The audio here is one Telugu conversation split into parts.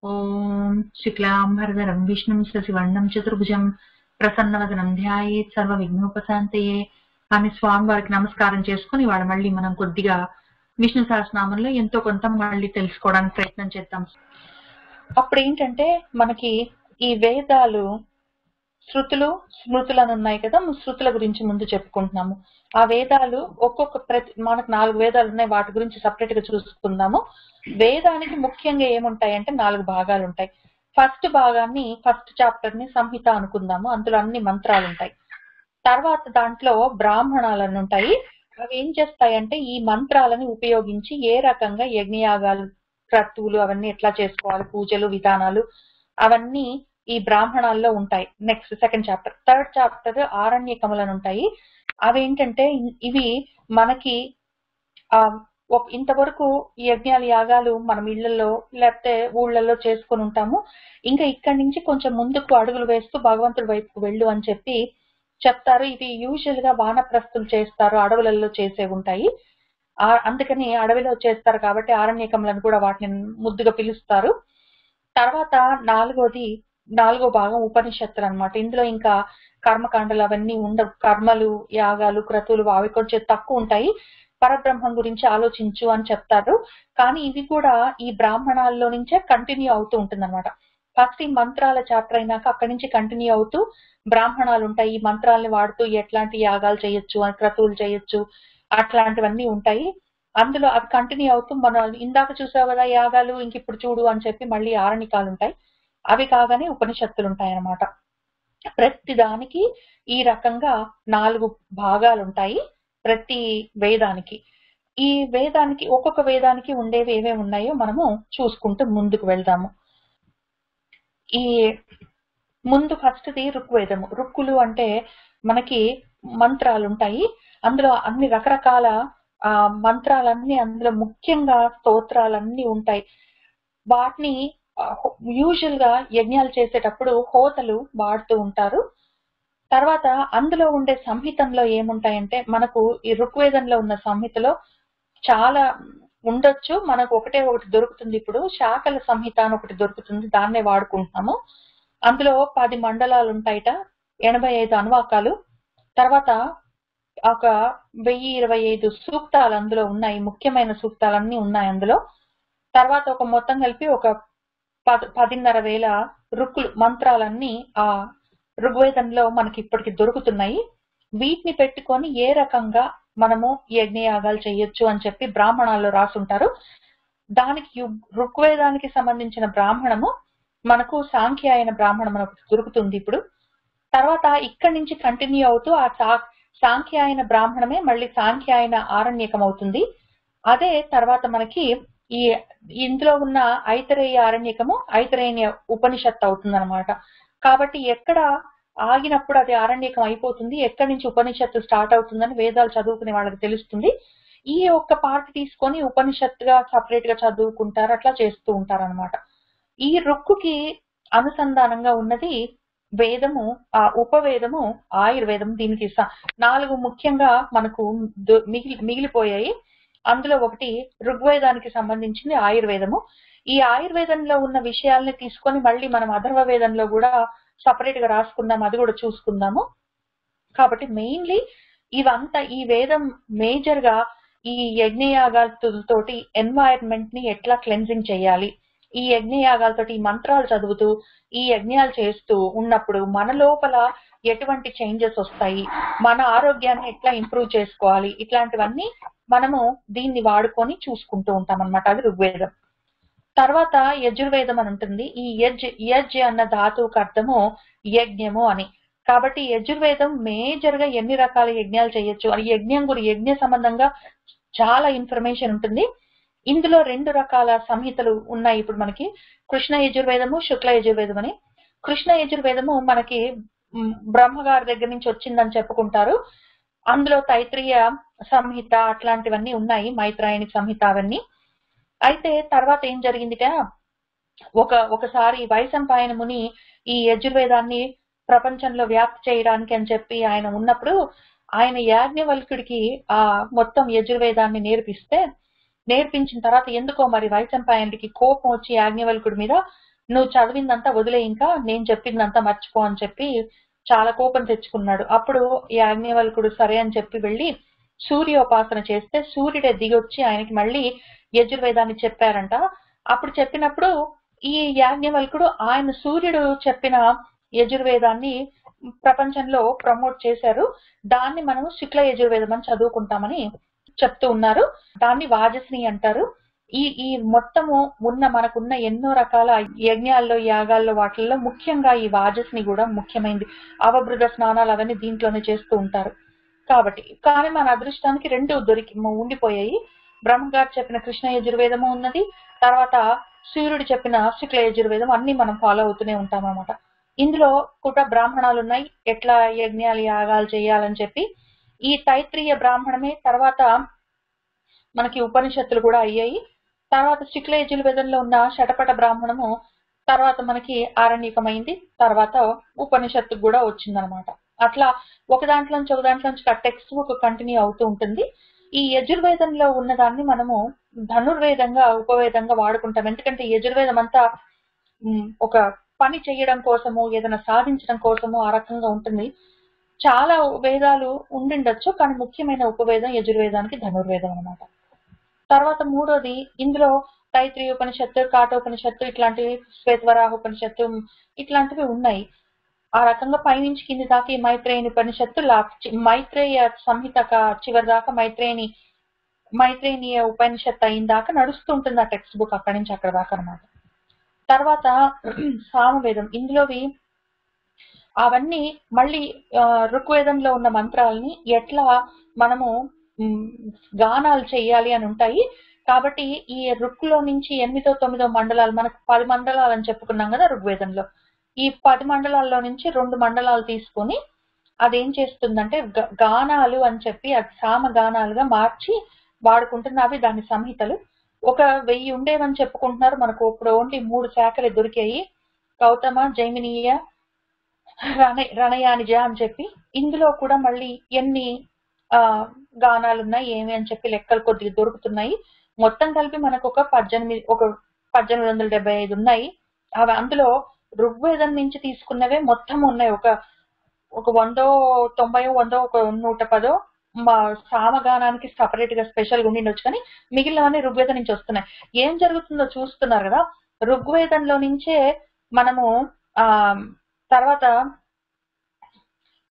ॐ शुक्लाम्बरधरं विष्णुं शशिवर्णं चतुर्भुजं ప్రసన్నవదనం ధ్యాయేత్ సర్వ విఘ్నోపశాంతయే అని స్వామివారికి నమస్కారం చేసుకుని ఇవాళ మళ్ళీ మనం కొద్దిగా విష్ణు సహస్రనామంలో ఎంతో కొంత మళ్ళీ తెలుసుకోవడానికి ప్రయత్నం చేద్దాం. అప్పుడు ఏంటంటే మనకి ఈ వేదాలు శృతులు స్మృతులు అని ఉన్నాయి కదా, శృతుల గురించి ముందు చెప్పుకుంటున్నాము. ఆ వేదాలు మనకు 4 వేదాలు ఉన్నాయి, వాటి గురించి సపరేట్ గా చూసుకుందాము. వేదానికి ముఖ్యంగా ఏముంటాయంటే 4 భాగాలు ఉంటాయి. ఫస్ట్ భాగాన్ని, ఫస్ట్ చాప్టర్ ని సంహిత అనుకుందాము. అందులో అన్ని మంత్రాలు ఉంటాయి. తర్వాత దాంట్లో బ్రాహ్మణాలని ఉంటాయి. అవి ఏం చేస్తాయంటే ఈ మంత్రాలను ఉపయోగించి ఏ రకంగా యజ్ఞయాగాలు, క్రతువులు అవన్నీ ఎట్లా చేసుకోవాలి, పూజలు విధానాలు అవన్నీ ఈ బ్రాహ్మణాల్లో ఉంటాయి. Next second chapter. Third chapter ఆరణ్యకములను ఉంటాయి. అవేంటంటే ఇవి మనకి ఇంతవరకు యజ్ఞాలు యాగాలు మనం ఇళ్లలో లేకపోతే ఊళ్ళల్లో చేసుకుని ఉంటాము. ఇంకా ఇక్కడి నుంచి కొంచెం ముందుకు అడుగులు వేస్తూ భగవంతుడి వైపుకు వెళ్ళు అని చెప్పి చెప్తారు. ఇవి యూజువల్ గా వానప్రస్థులు చేస్తారు, అడవులలో చేసే ఉంటాయి. అందుకని అడవిలో చేస్తారు కాబట్టి ఆరణ్యకములను కూడా వాటిని ముద్దుగా పిలుస్తారు. తర్వాత నాలుగో భాగం ఉపనిషత్తులు అన్నమాట. ఇందులో ఇంకా కర్మకాండలు అవన్నీ ఉండవు. కర్మలు, యాగాలు, క్రతువులు అవి కొంచెం తక్కువ ఉంటాయి. పరబ్రహ్మం గురించి ఆలోచించు అని చెప్తారు. కానీ ఇవి కూడా ఈ బ్రాహ్మణాల్లో నుంచే కంటిన్యూ అవుతూ ఉంటుంది అనమాట. ఫస్ట్ ఈ మంత్రాల చాప్టర్ అయినాక అక్కడి నుంచి కంటిన్యూ అవుతూ బ్రాహ్మణాలు ఉంటాయి. ఈ మంత్రాలను వాడుతూ ఎట్లాంటి యాగాలు చేయొచ్చు, క్రతువులు చేయొచ్చు, అట్లాంటివన్నీ ఉంటాయి. అందులో అవి కంటిన్యూ అవుతూ మనం ఇందాక చూసావు కదా యాగాలు, ఇంక ఇప్పుడు చూడు అని చెప్పి మళ్ళీ ఆరణికాలు ఉంటాయి. అవి కాగానే ఉపనిషత్తులు ఉంటాయి అన్నమాట. ప్రతి దానికి ఈ రకంగా 4 భాగాలు ఉంటాయి ప్రతి వేదానికి. ఈ వేదానికి ఒక్కొక్క వేదానికి ఉండేవి ఏమేమి ఉన్నాయో మనము చూసుకుంటూ ముందుకు వెళ్దాము. ఈ ముందు ఫస్ట్ది ఋగ్వేదము. రుక్కులు అంటే మనకి మంత్రాలు ఉంటాయి. అందులో అన్ని రకరకాల మంత్రాలన్నీ, అందులో ముఖ్యంగా స్తోత్రాలన్నీ ఉంటాయి. వాటిని యూజువల్ గా యజ్ఞాలు చేసేటప్పుడు హోతలు వాడుతూ ఉంటారు. తర్వాత అందులో ఉండే సంహితంలో ఏముంటాయంటే మనకు ఈ ఋగ్వేదంలో ఉన్న సంహితలో చాలా ఉండొచ్చు, మనకు ఒకటి దొరుకుతుంది. ఇప్పుడు శాకల సంహిత అని ఒకటి దొరుకుతుంది, దాన్నే వాడుకుంటున్నాము. అందులో 10 మండలాలు ఉంటాయిట, 85 అనువాకాలు, తర్వాత ఒక 1025 సూక్తాలు అందులో ఉన్నాయి. ముఖ్యమైన సూక్తాలన్నీ ఉన్నాయి అందులో. తర్వాత ఒక మొత్తం కలిపి ఒక 10,500 రుక్కులు మంత్రాలన్నీ ఆ ఋగ్వేదంలో మనకి ఇప్పటికి దొరుకుతున్నాయి. వీటిని పెట్టుకొని ఏ రకంగా మనము యజ్ఞయాగాలు చేయొచ్చు అని చెప్పి బ్రాహ్మణాల్లో రాసుంటారు. దానికి ఋగ్వేదానికి సంబంధించిన బ్రాహ్మణము మనకు సాంఖ్యాయన బ్రాహ్మణం ఒకటి దొరుకుతుంది ఇప్పుడు. తర్వాత ఇక్కడి నుంచి కంటిన్యూ అవుతూ ఆ సాంఖ్యాయన బ్రాహ్మణమే మళ్ళీ సాంఖ్యాయన ఆరణ్యకం అవుతుంది. అదే తర్వాత మనకి ఈ ఇందులో ఉన్న ఐతరేయ ఆరణ్యకము ఐతరేయ ఉపనిషత్తు అవుతుంది అనమాట. కాబట్టి ఎక్కడ ఆగినప్పుడు అది ఆరణ్యకం అయిపోతుంది, ఎక్కడి నుంచి ఉపనిషత్తు స్టార్ట్ అవుతుందని వేదాలు చదువుకునే వాళ్ళకి తెలుస్తుంది. ఈ ఒక్క పార్ట్ తీసుకొని ఉపనిషత్తుగా సపరేట్ గా చదువుకుంటారు, అట్లా చేస్తూ ఉంటారు అనమాట. ఈ రుక్కుకి అనుసంధానంగా ఉన్నది వేదము, ఆ ఉపవేదము ఆయుర్వేదం. దీనికి 4 ముఖ్యంగా మనకు మిగిలిపోయాయి. అందులో ఒకటి ఋగ్వేదానికి సంబంధించింది ఆయుర్వేదము. ఈ ఆయుర్వేదంలో ఉన్న విషయాల్ని తీసుకొని మళ్ళీ మనం అథర్వ వేదంలో కూడా సపరేట్ గా రాసుకుందాం, అది కూడా చూసుకుందాము. కాబట్టి మెయిన్లీ ఇవంతా ఈ వేదం మేజర్ గా ఈ యజ్ఞయాగాలతోటి ఎన్వైరన్మెంట్ ని ఎట్లా క్లెన్జింగ్ చేయాలి, ఈ యజ్ఞయాగాలతోటి ఈ మంత్రాలు చదువుతూ ఈ యజ్ఞాలు చేస్తూ ఉన్నప్పుడు మన లోపల ఎటువంటి చేంజెస్ వస్తాయి, మన ఆరోగ్యాన్ని ఎట్లా ఇంప్రూవ్ చేసుకోవాలి, ఇట్లాంటివన్నీ మనము దీన్ని వాడుకొని చూసుకుంటూ ఉంటాం అనమాట. అది ఋగ్వేదం. తర్వాత యజుర్వేదం అని ఉంటుంది. ఈ యజ్ అన్న ధాతువుకు అర్థము యజ్ఞము అని. కాబట్టి యజుర్వేదం మేజర్ గా ఎన్ని రకాల యజ్ఞాలు చేయొచ్చు, యజ్ఞ సంబంధంగా చాలా ఇన్ఫర్మేషన్ ఉంటుంది. ఇందులో 2 రకాల సంహితలు ఉన్నాయి ఇప్పుడు మనకి, కృష్ణ యజుర్వేదము, శుక్ల యజుర్వేదం అని. కృష్ణ యజుర్వేదము మనకి బ్రహ్మగారి దగ్గర నుంచి వచ్చిందని చెప్పుకుంటారు. అందులో తైత్రీయ సంహిత అట్లాంటివన్నీ ఉన్నాయి, మైత్రాయణి సంహిత అవన్నీ. అయితే తర్వాత ఏం జరిగిందిట, ఒకసారి వైశంపాయన ముని ఈ యజుర్వేదాన్ని ప్రపంచంలో వ్యాప్తి చేయడానికి అని చెప్పి ఆయన ఉన్నప్పుడు ఆయన యాజ్ఞవల్కుడికి ఆ మొత్తం యజుర్వేదాన్ని నేర్పించిన తర్వాత ఎందుకో మరి వైశంపాయనుడికి కోపం వచ్చి యాజ్ఞవల్కుడి మీద నువ్వు చదివిందంతా వదిలే, ఇంకా నేను చెప్పిందంతా మర్చిపో అని చెప్పి చాలా కోపం తెచ్చుకున్నాడు. అప్పుడు యాజ్ఞవల్కుడు సరే అని చెప్పి వెళ్ళి సూర్యోపాసన చేస్తే సూర్యుడే దిగొచ్చి ఆయనకి మళ్ళీ యజుర్వేదాన్ని చెప్పారంట. అప్పుడు చెప్పినప్పుడు ఈ యాజ్ఞవల్కుడు ఆయన సూర్యుడు చెప్పిన యజుర్వేదాన్ని ప్రపంచంలో ప్రమోట్ చేశారు. దాన్ని మనం శుక్ల యజుర్వేదం అని చదువుకుంటామని చెప్తూ ఉన్నారు. దాన్ని వాజస్ని అంటారు. ఈ మొత్తము మనకున్న ఎన్నో రకాల యజ్ఞాల్లో యాగాల్లో వాటిల్లో ముఖ్యంగా ఈ వాజస్ని కూడా ముఖ్యమైనది. అవబృధ స్నానాలు అవన్నీ దీంట్లోనే చేస్తూ ఉంటారు కాబట్టి. కానీ మన అదృష్టానికి రెండు ఉండిపోయాయి. బ్రహ్మగారు చెప్పిన కృష్ణ యజుర్వేదము ఉన్నది, తర్వాత సూర్యుడు చెప్పిన శుక్ల యజుర్వేదం, అన్ని మనం ఫాలో అవుతూనే ఉంటాం అన్నమాట. ఇందులో కూడా బ్రాహ్మణాలు ఉన్నాయి, ఎట్లా యజ్ఞాలు యాగాలు చేయాలని చెప్పి. ఈ తైత్రీయ బ్రాహ్మణమే తర్వాత మనకి ఉపనిషత్తులు కూడా అయ్యాయి. తర్వాత శుక్ల యజుర్వేదంలో ఉన్న శటపట బ్రాహ్మణము తర్వాత మనకి ఆరణ్యకమైంది, తర్వాత ఉపనిషత్తు కూడా వచ్చిందనమాట. అట్లా ఒక దాంట్లోంచి టెక్స్ట్ బుక్ కంటిన్యూ అవుతూ ఉంటుంది. ఈ యజుర్వేదంలో ఉన్నదాన్ని మనము ధనుర్వేదంగా ఉపవేదంగా వాడుకుంటాం. ఎందుకంటే యజుర్వేదం అంతా ఒక పని చేయడం కోసము, ఏదైనా సాధించడం కోసము ఆ రకంగా ఉంటుంది. చాలా వేదాలు ఉండిండొచ్చు, కానీ ముఖ్యమైన ఉపవేదం యజుర్వేదానికి ధనుర్వేదం అనమాట. తర్వాత మూడోది, ఇందులో తైత్రీయ ఉపనిషత్తు, కాఠోపనిషత్తు, ఇట్లాంటివి శ్వేతవరాహ ఉపనిషత్తు ఇట్లాంటివి ఉన్నాయి. ఆ రకంగా పైనుంచి కింది దాకా ఈ మైత్రేయని ఉపనిషత్తు, మైత్రేయ సంహిత చివరి దాకా మైత్రేయనీయ ఉపనిషత్తు అయిన దాకా నడుస్తూ ఉంటుంది ఆ టెక్స్ట్ బుక్, అక్కడి నుంచి అక్కడ దాకా అనమాట. తర్వాత సామవేదం, ఇందులోవి అవన్నీ మళ్ళీ ఋగ్వేదంలో ఉన్న మంత్రాలని ఎట్లా మనము గానాలు చెయ్యాలి అని ఉంటాయి. కాబట్టి ఈ ఋక్కులో నుంచి 8, 9 మండలాలు, మనకు 10 మండలాలు అని చెప్పుకున్నాం కదా ఋగ్వేదంలో. ఈ 10 మండలాల్లో నుంచి 2 మండలాలు తీసుకొని అదేం చేస్తుందంటే గానాలు అని చెప్పి అది సామ గానాలుగా మార్చి వాడుకుంటుంది. అవి దాని సంహితలు. ఒక 1000 ఉండేవని చెప్పుకుంటున్నారు. మనకు ఇప్పుడు ఓన్లీ 3 శాఖలే దొరికాయి, గౌతమ, జైమినీయ, రణయానిజ అని చెప్పి. ఇందులో కూడా మళ్ళీ ఎన్ని గానాలు ఉన్నాయి ఏమి అని చెప్పి లెక్కలు కొద్దిగా దొరుకుతున్నాయి. మొత్తం కలిపి మనకు ఒక 1875 ఉన్నాయి. అవి అందులో ఋగ్వేదం నుంచి తీసుకున్నవే మొత్తం ఉన్నాయి. ఒక 100, 90, 100, ఒక 110 మా సామగానానికి సపరేట్ గా స్పెషల్ గా ఉండిండొచ్చు, కానీ మిగిలినవన్నీ ఋగ్వేదం నుంచి వస్తున్నాయి. ఏం జరుగుతుందో చూస్తున్నారు కదా. ఋగ్వేదంలో నుంచే మనము తర్వాత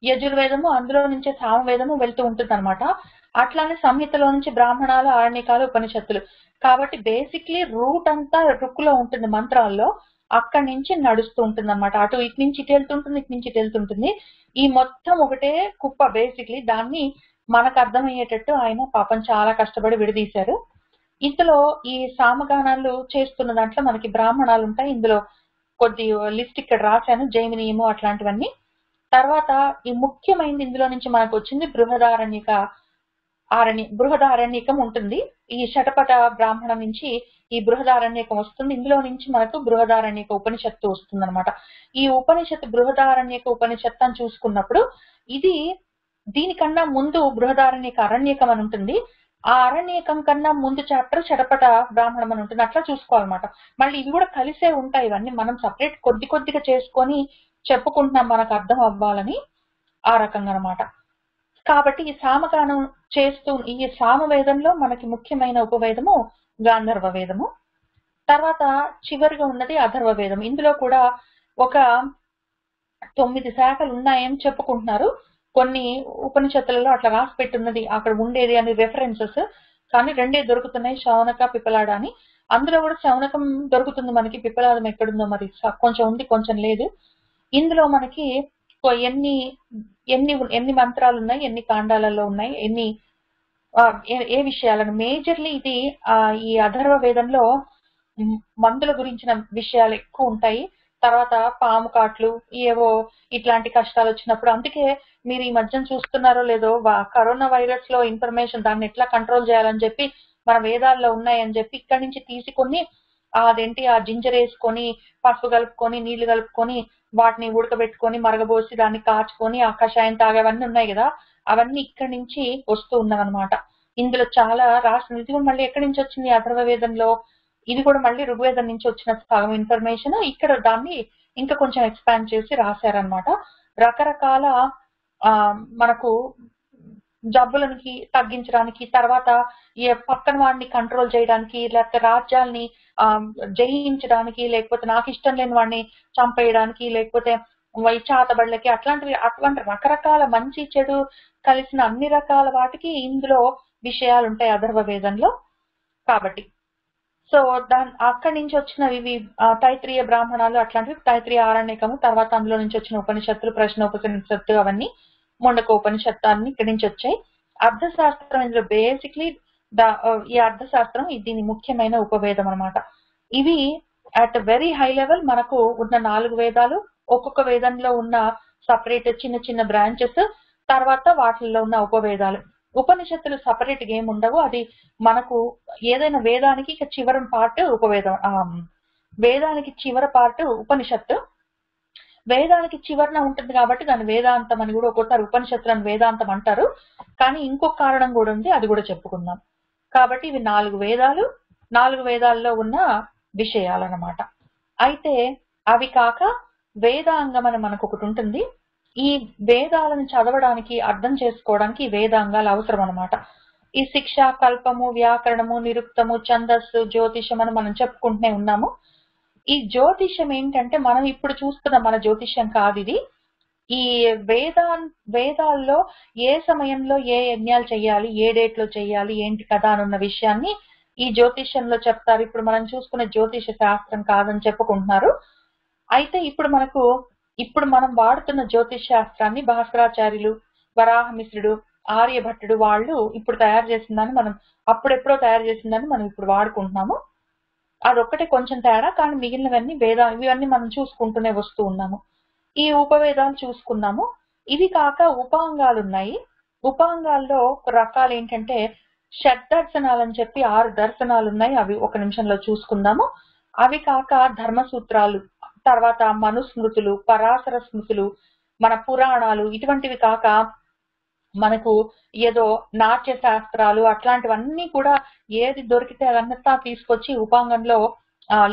యజుర్వేదము, అందులో నుంచే సామవేదము వెళ్తూ ఉంటుంది అనమాట. అట్లానే సంహితలో నుంచి బ్రాహ్మణాలు, ఆరణ్యకాలు, ఉపనిషత్తులు. కాబట్టి బేసిక్లీ రూట్ అంతా రుక్కులో ఉంటుంది మంత్రాల్లో, అక్కడి నుంచి నడుస్తూ ఉంటుంది అనమాట. అటు ఇటు నుంచి ఇటు వెళ్తుంటుంది, ఇటు నుంచి ఇటు వెళ్తుంటుంది. ఈ మొత్తం ఒకటే కుప్ప బేసిక్లీ. దాన్ని మనకు అర్థమయ్యేటట్టు ఆయన పాపం చాలా కష్టపడి విడదీశారు. ఇందులో ఈ సామగానాలు చేస్తున్న దాంట్లో మనకి బ్రాహ్మణాలు ఉంటాయి. ఇందులో కొద్ది లిస్ట్ ఇక్కడ రాశాను, జైమినీయము అట్లాంటివన్నీ. తర్వాత ఈ ముఖ్యమైనది ఇందులో నుంచి మనకు వచ్చింది బృహదారణ్యకం ఉంటుంది. ఈ శటపట బ్రాహ్మణం నుంచి ఈ బృహదారణ్యకం వస్తుంది. ఇందులో నుంచి మనకు బృహదారణ్యక ఉపనిషత్తు వస్తుంది అనమాట. ఈ ఉపనిషత్తు బృహదారణ్యక ఉపనిషత్తు అని చూసుకున్నప్పుడు ఇది దీనికన్నా ముందు బృహదారణ్యక అరణ్యకం అని ఉంటుంది. ఆ అరణ్యకం కన్నా ముందు చాప్టర్ శటపట బ్రాహ్మణం అని ఉంటుంది. అట్లా చూసుకోవాలన్నమాట. మళ్ళీ ఇవి కూడా కలిసే ఉంటాయి. ఇవన్నీ మనం సపరేట్ కొద్దిగా చేసుకొని చెప్పుకుంటున్నాం మనకు అర్థం అవ్వాలని, ఆ రకంగా అనమాట. కాబట్టి ఈ సామగానం చేస్తూ ఈ సామవేదంలో మనకి ముఖ్యమైన ఉపవేదము గాంధర్వ వేదము. తర్వాత చివరిగా ఉన్నది అథర్వ వేదం. ఇందులో కూడా ఒక 9 శాఖలు ఉన్నాయని చెప్పుకుంటున్నారు. కొన్ని ఉపనిషత్తులలో అట్లా రాసి పెట్టున్నది అక్కడ ఉండేది అని రెఫరెన్సెస్, కానీ 2 దొరుకుతున్నాయి, శౌనక, పిప్పలాడ అని. అందులో కూడా శౌనకం దొరుకుతుంది మనకి, పిప్పలాదం ఎక్కడుందో మరి కొంచెం ఉంది కొంచెం లేదు. ఇందులో మనకి ఎన్ని మంత్రాలు ఉన్నాయి, ఎన్ని కాండాలలో ఉన్నాయి, ఏ విషయాలను మేజర్లీ ఇది ఈ అథర్వ వేదంలో మందుల గురించిన విషయాలు ఎక్కువ ఉంటాయి. తర్వాత పాము కాట్లు, ఏవో ఇట్లాంటి కష్టాలు వచ్చినప్పుడు, అందుకే మీరు ఈ మధ్యన చూస్తున్నారో లేదో కరోనా వైరస్ లో ఇన్ఫర్మేషన్ దాన్ని ఎట్లా కంట్రోల్ చేయాలని చెప్పి మన వేదాల్లో ఉన్నాయని చెప్పి ఇక్కడి నుంచి తీసుకొని అదేంటి ఆ జింజర్ వేసుకొని, పసుపు కలుపుకొని, నీళ్లు కలుపుకొని, వాటిని ఉడకబెట్టుకొని మరగబోసి దాన్ని కాచుకొని ఆ కషాయం తాగేవన్నీ ఉన్నాయి కదా, అవన్నీ ఇక్కడి నుంచి వస్తూ ఉన్నవన్నమాట. ఇందులో చాలా రాసిన మళ్ళీ ఎక్కడి నుంచి వచ్చింది అథర్వ వేదంలో ఇది కూడా మళ్ళీ ఋగ్వేదం నుంచి వచ్చిన సగం ఇన్ఫర్మేషన్ ఇక్కడ దాన్ని ఇంకా కొంచెం ఎక్స్పాండ్ చేసి రాశారనమాట. రకరకాల మనకు జబ్బులకి తగ్గించడానికి, తర్వాత పక్కన వాడిని కంట్రోల్ చేయడానికి, లేకపోతే రాజ్యాల్ని జయించడానికి, లేకపోతే నాకు ఇష్టం లేని వాడిని చంపేయడానికి, లేకపోతే చాతబడులకి అటువంటి రకరకాల మంచి చెడు కలిసిన అన్ని రకాల వాటికి ఇందులో విషయాలు ఉంటాయి అథర్వ వేదంలో. కాబట్టి సో అక్కడి నుంచి వచ్చినవి తైత్రీయ బ్రాహ్మణాలు అట్లాంటివి, తైత్రీయ ఆరణ్యకము, తర్వాత అందులో నుంచి వచ్చిన ఉపనిషత్తులు, ప్రశ్నోపనిషత్తు, అవన్నీ ముండక ఉపనిషత్తాన్ని ఇక్కడి నుంచి వచ్చాయి. అర్థశాస్త్రం ఇందులో బేసిక్లీ ఈ అర్థశాస్త్రం దీని ముఖ్యమైన ఉపవేదం అనమాట. ఇవి అట్ వెరీ హై లెవెల్ మనకు ఉన్న 4 వేదాలు, ఒక్కొక్క వేదంలో ఉన్న సపరేట్ చిన్న చిన్న బ్రాంచెస్, తర్వాత వాటిల్లో ఉన్న ఉపవేదాలు. ఉపనిషత్తులు సపరేట్ గా ఏమి ఉండవు. అది మనకు ఏదైనా వేదానికి చివరి పార్ట్ ఉపవేదం, వేదానికి చివరి పార్ట్ ఉపనిషత్తు. వేదానికి చివరన ఉంటుంది కాబట్టి దాని వేదాంతం అని కూడా ఒక్కోసారి ఉపనిషత్తులను వేదాంతం అంటారు. కానీ ఇంకొక కారణం కూడా ఉంది, అది కూడా చెప్పుకుందాం. కాబట్టి ఇవి 4 వేదాలు, 4 వేదాల్లో ఉన్న విషయాలన్నమాట. అయితే అవి కాక వేదాంగం అని మనకు ఒకటి ఉంటుంది. ఈ వేదాలను చదవడానికి, అర్థం చేసుకోవడానికి వేదాంగాలు అవసరం అనమాట. ఈ శిక్ష, కల్పము, వ్యాకరణము, నిరుక్తము, ఛందస్సు, జ్యోతిషం అని మనం చెప్పుకుంటూనే ఉన్నాము. ఈ జ్యోతిషం ఏంటంటే మనం ఇప్పుడు చూస్తున్న మన జ్యోతిషం కాదు ఇది. ఈ వేదాల్లో ఏ సమయంలో ఏ యజ్ఞాలు చేయాలి, ఏ డేట్ లో చేయాలి, ఏంటి కదా అని ఉన్న విషయాన్ని ఈ జ్యోతిషంలో చెప్తారు. ఇప్పుడు మనం చూసుకునే జ్యోతిష శాస్త్రం కాదని చెప్పుకుంటున్నారు. అయితే ఇప్పుడు మనం వాడుతున్న జ్యోతిష్ శాస్త్రాన్ని భాస్కరాచార్యులు, వరాహమిశ్రుడు, ఆర్యభట్టుడు వాళ్ళు ఇప్పుడు తయారు చేసిందని, మనం అప్పుడెప్పుడో తయారు చేసిందని మనం ఇప్పుడు వాడుకుంటున్నాము. అదొక్కటే కొంచెం తేడా, కానీ మిగిలినవన్నీ ఇవన్నీ మనం చూసుకుంటూనే వస్తూ ఉన్నాము. ఈ ఉపవేదాలు చూసుకున్నాము. ఇవి కాక ఉపాంగాలు ఉన్నాయి. ఉపాంగాల్లో రకాలు ఏంటంటే షడ్దర్శనాలు అని చెప్పి 6 దర్శనాలు ఉన్నాయి. అవి ఒక నిమిషంలో చూసుకుందాము. అవి కాక ధర్మసూత్రాలు, తర్వాత మనుస్మృతులు, పరాశర స్మృతులు, మన పురాణాలు, ఇటువంటివి కాక మనకు ఏదో నాట్య శాస్త్రాలు, అట్లాంటివన్నీ కూడా ఏది దొరికితే అదంతా తీసుకొచ్చి ఉపాంగంలో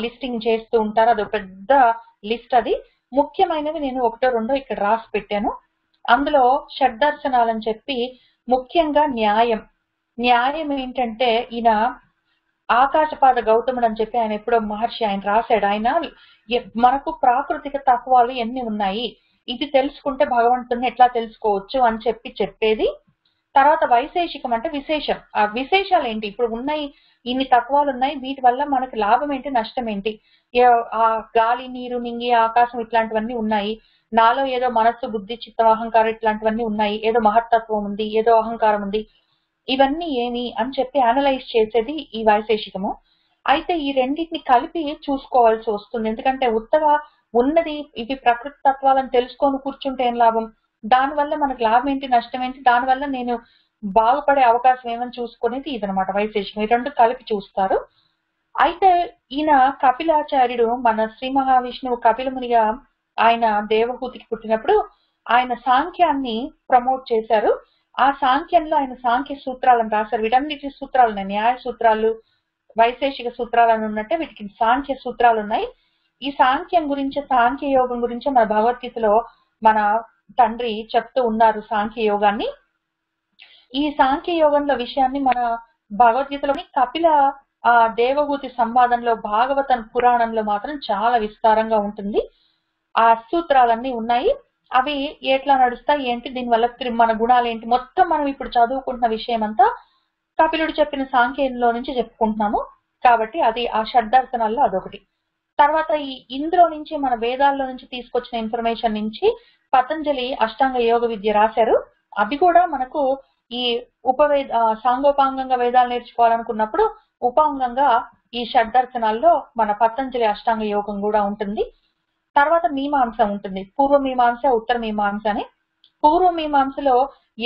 లిస్టింగ్ చేస్తూ ఉంటారు. అది పెద్ద లిస్ట్. అది ముఖ్యమైనవి నేను 1-2 ఇక్కడ రాసి పెట్టాను. అందులో షడ్దర్శనాలని చెప్పి ముఖ్యంగా న్యాయం ఏంటంటే ఈయన ఆకాశపాద గౌతముడు అని చెప్పి ఆయన ఎప్పుడో మహర్షి ఆయన రాశాడు. ఆయన మనకు ప్రాకృతిక తత్వాలు ఎన్ని ఉన్నాయి, ఇది తెలుసుకుంటే భగవంతుని ఎట్లా తెలుసుకోవచ్చు అని చెప్పేది. తర్వాత వైశేషికం అంటే విశేషం. ఆ విశేషాలు ఏంటి, ఇప్పుడు ఉన్నాయి ఇన్ని తత్వాలు ఉన్నాయి, వీటి వల్ల మనకు లాభం ఏంటి, నష్టం ఏంటి, ఆ గాలి, నీరు, నింగి, ఆకాశం ఇట్లాంటివన్నీ ఉన్నాయి, నాలో ఏదో మనస్సు, బుద్ధి, చిత్తం, అహంకారం ఇట్లాంటివన్నీ ఉన్నాయి, ఏదో మహత్తత్వం ఉంది, ఏదో అహంకారం ఉంది, ఇవన్నీ ఏమి అని చెప్పి అనలైజ్ చేసేది ఈ వైశేషికము. అయితే ఈ రెండింటిని కలిపి చూసుకోవాల్సి వస్తుంది. ఎందుకంటే ఉత్తగా ఉన్నది ఇవి ప్రకృతి తత్వాలను తెలుసుకొని కూర్చుంటే ఏం లాభం, దానివల్ల మనకు లాభం ఏంటి, నష్టం ఏంటి, దానివల్ల నేను బాగుపడే అవకాశం ఏమని చూసుకునేది ఇదనమాట వైశేషికం. ఈ రెండు కలిపి చూస్తారు. అయితే ఈయన కపిలాచార్యుడు, మన శ్రీ మహావిష్ణువు కపిలమునిగా ఆయన దేవహూతికి పుట్టినప్పుడు ఆయన సాంఖ్యాన్ని ప్రమోట్ చేశారు. ఆ సాంఖ్యంలో ఆయన సాంఖ్య సూత్రాలను రాశారు. వీటన్నిటి సూత్రాలు ఉన్నాయి, న్యాయ సూత్రాలు, వైశేషిక సూత్రాలు అని ఉన్నట్టే వీటికి సాంఖ్య సూత్రాలు ఉన్నాయి. ఈ సాంఖ్యం గురించి, సాంఖ్య యోగం గురించి మన భగవద్గీతలో మన తండ్రి చెప్తూ ఉన్నారు సాంఖ్య యోగాన్ని. ఈ సాంఖ్య యోగంలో విషయాన్ని మన భగవద్గీతలోని కపిల దేవహూతి సంవాదంలో, భాగవత పురాణంలో మాత్రం చాలా విస్తారంగా ఉంటుంది. ఆ సూత్రాలన్నీ ఉన్నాయి. అవి ఎట్లా నడుస్తాయి ఏంటి, దీనివల్ల మన గుణాలు ఏంటి, మొత్తం మనం ఇప్పుడు చదువుకుంటున్న విషయం అంతా కపిలుడు చెప్పిన సాంఖ్యంలో నుంచి చెప్పుకుంటున్నాము. కాబట్టి అది ఆ షడ్దర్శనాల్లో అదొకటి. తర్వాత ఇందులో నుంచి మన వేదాల్లో నుంచి తీసుకొచ్చిన ఇన్ఫర్మేషన్ నుంచి పతంజలి అష్టాంగ యోగ విద్య రాశారు. అది కూడా మనకు ఈ సాంగోపాంగంగా వేదాలు నేర్చుకోవాలనుకున్నప్పుడు ఉపాంగంగా ఈ షడ్దర్శనాల్లో మన పతంజలి అష్టాంగ యోగం కూడా ఉంటుంది. తర్వాత మీమాంస ఉంటుంది, పూర్వ మీమాంస, ఉత్తర మీమాంస అని. పూర్వ మీమాంసలో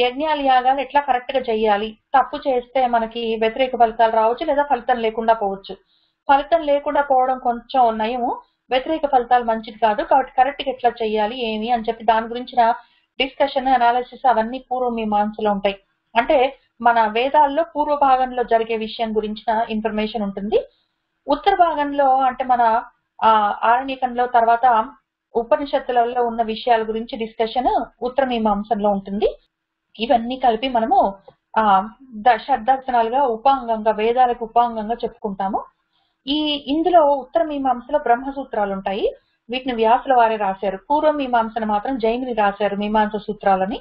యజ్ఞాలు, యాగాలు ఎట్లా కరెక్ట్ గా చేయాలి, తప్పు చేస్తే మనకి వ్యతిరేక ఫలితాలు రావచ్చు, లేదా ఫలితం లేకుండా పోవచ్చు. ఫలితం లేకుండా పోవడం కొంచెం నయము, వ్యతిరేక ఫలితాలు మంచిది కాదు. కాబట్టి కరెక్ట్ గా ఎట్లా చేయాలి ఏమి అని చెప్పి దాని గురించిన డిస్కషన్, అనాలిసిస్ అవన్నీ పూర్వ మీమాంసలో ఉంటాయి. అంటే మన వేదాల్లో పూర్వ భాగంలో జరిగే విషయం గురించిన ఇన్ఫర్మేషన్ ఉంటుంది. ఉత్తర భాగంలో అంటే మన ఆరణ్యకంలో తర్వాత ఉపనిషత్తులలో ఉన్న విషయాల గురించి డిస్కషన్ ఉత్తర మీమాంసంలో ఉంటుంది. ఇవన్నీ కలిపి మనము షడ్దర్శనాలుగా ఉపాంగంగా వేదాలకు ఉపాంగంగా చెప్పుకుంటాము. ఇందులో ఉత్తర మీమాంసలో బ్రహ్మసూత్రాలు ఉంటాయి. వీటిని వ్యాసుల వారే రాశారు. పూర్వ మీమాంసను మాత్రం జైమిని రాశారు మీమాంస సూత్రాలని.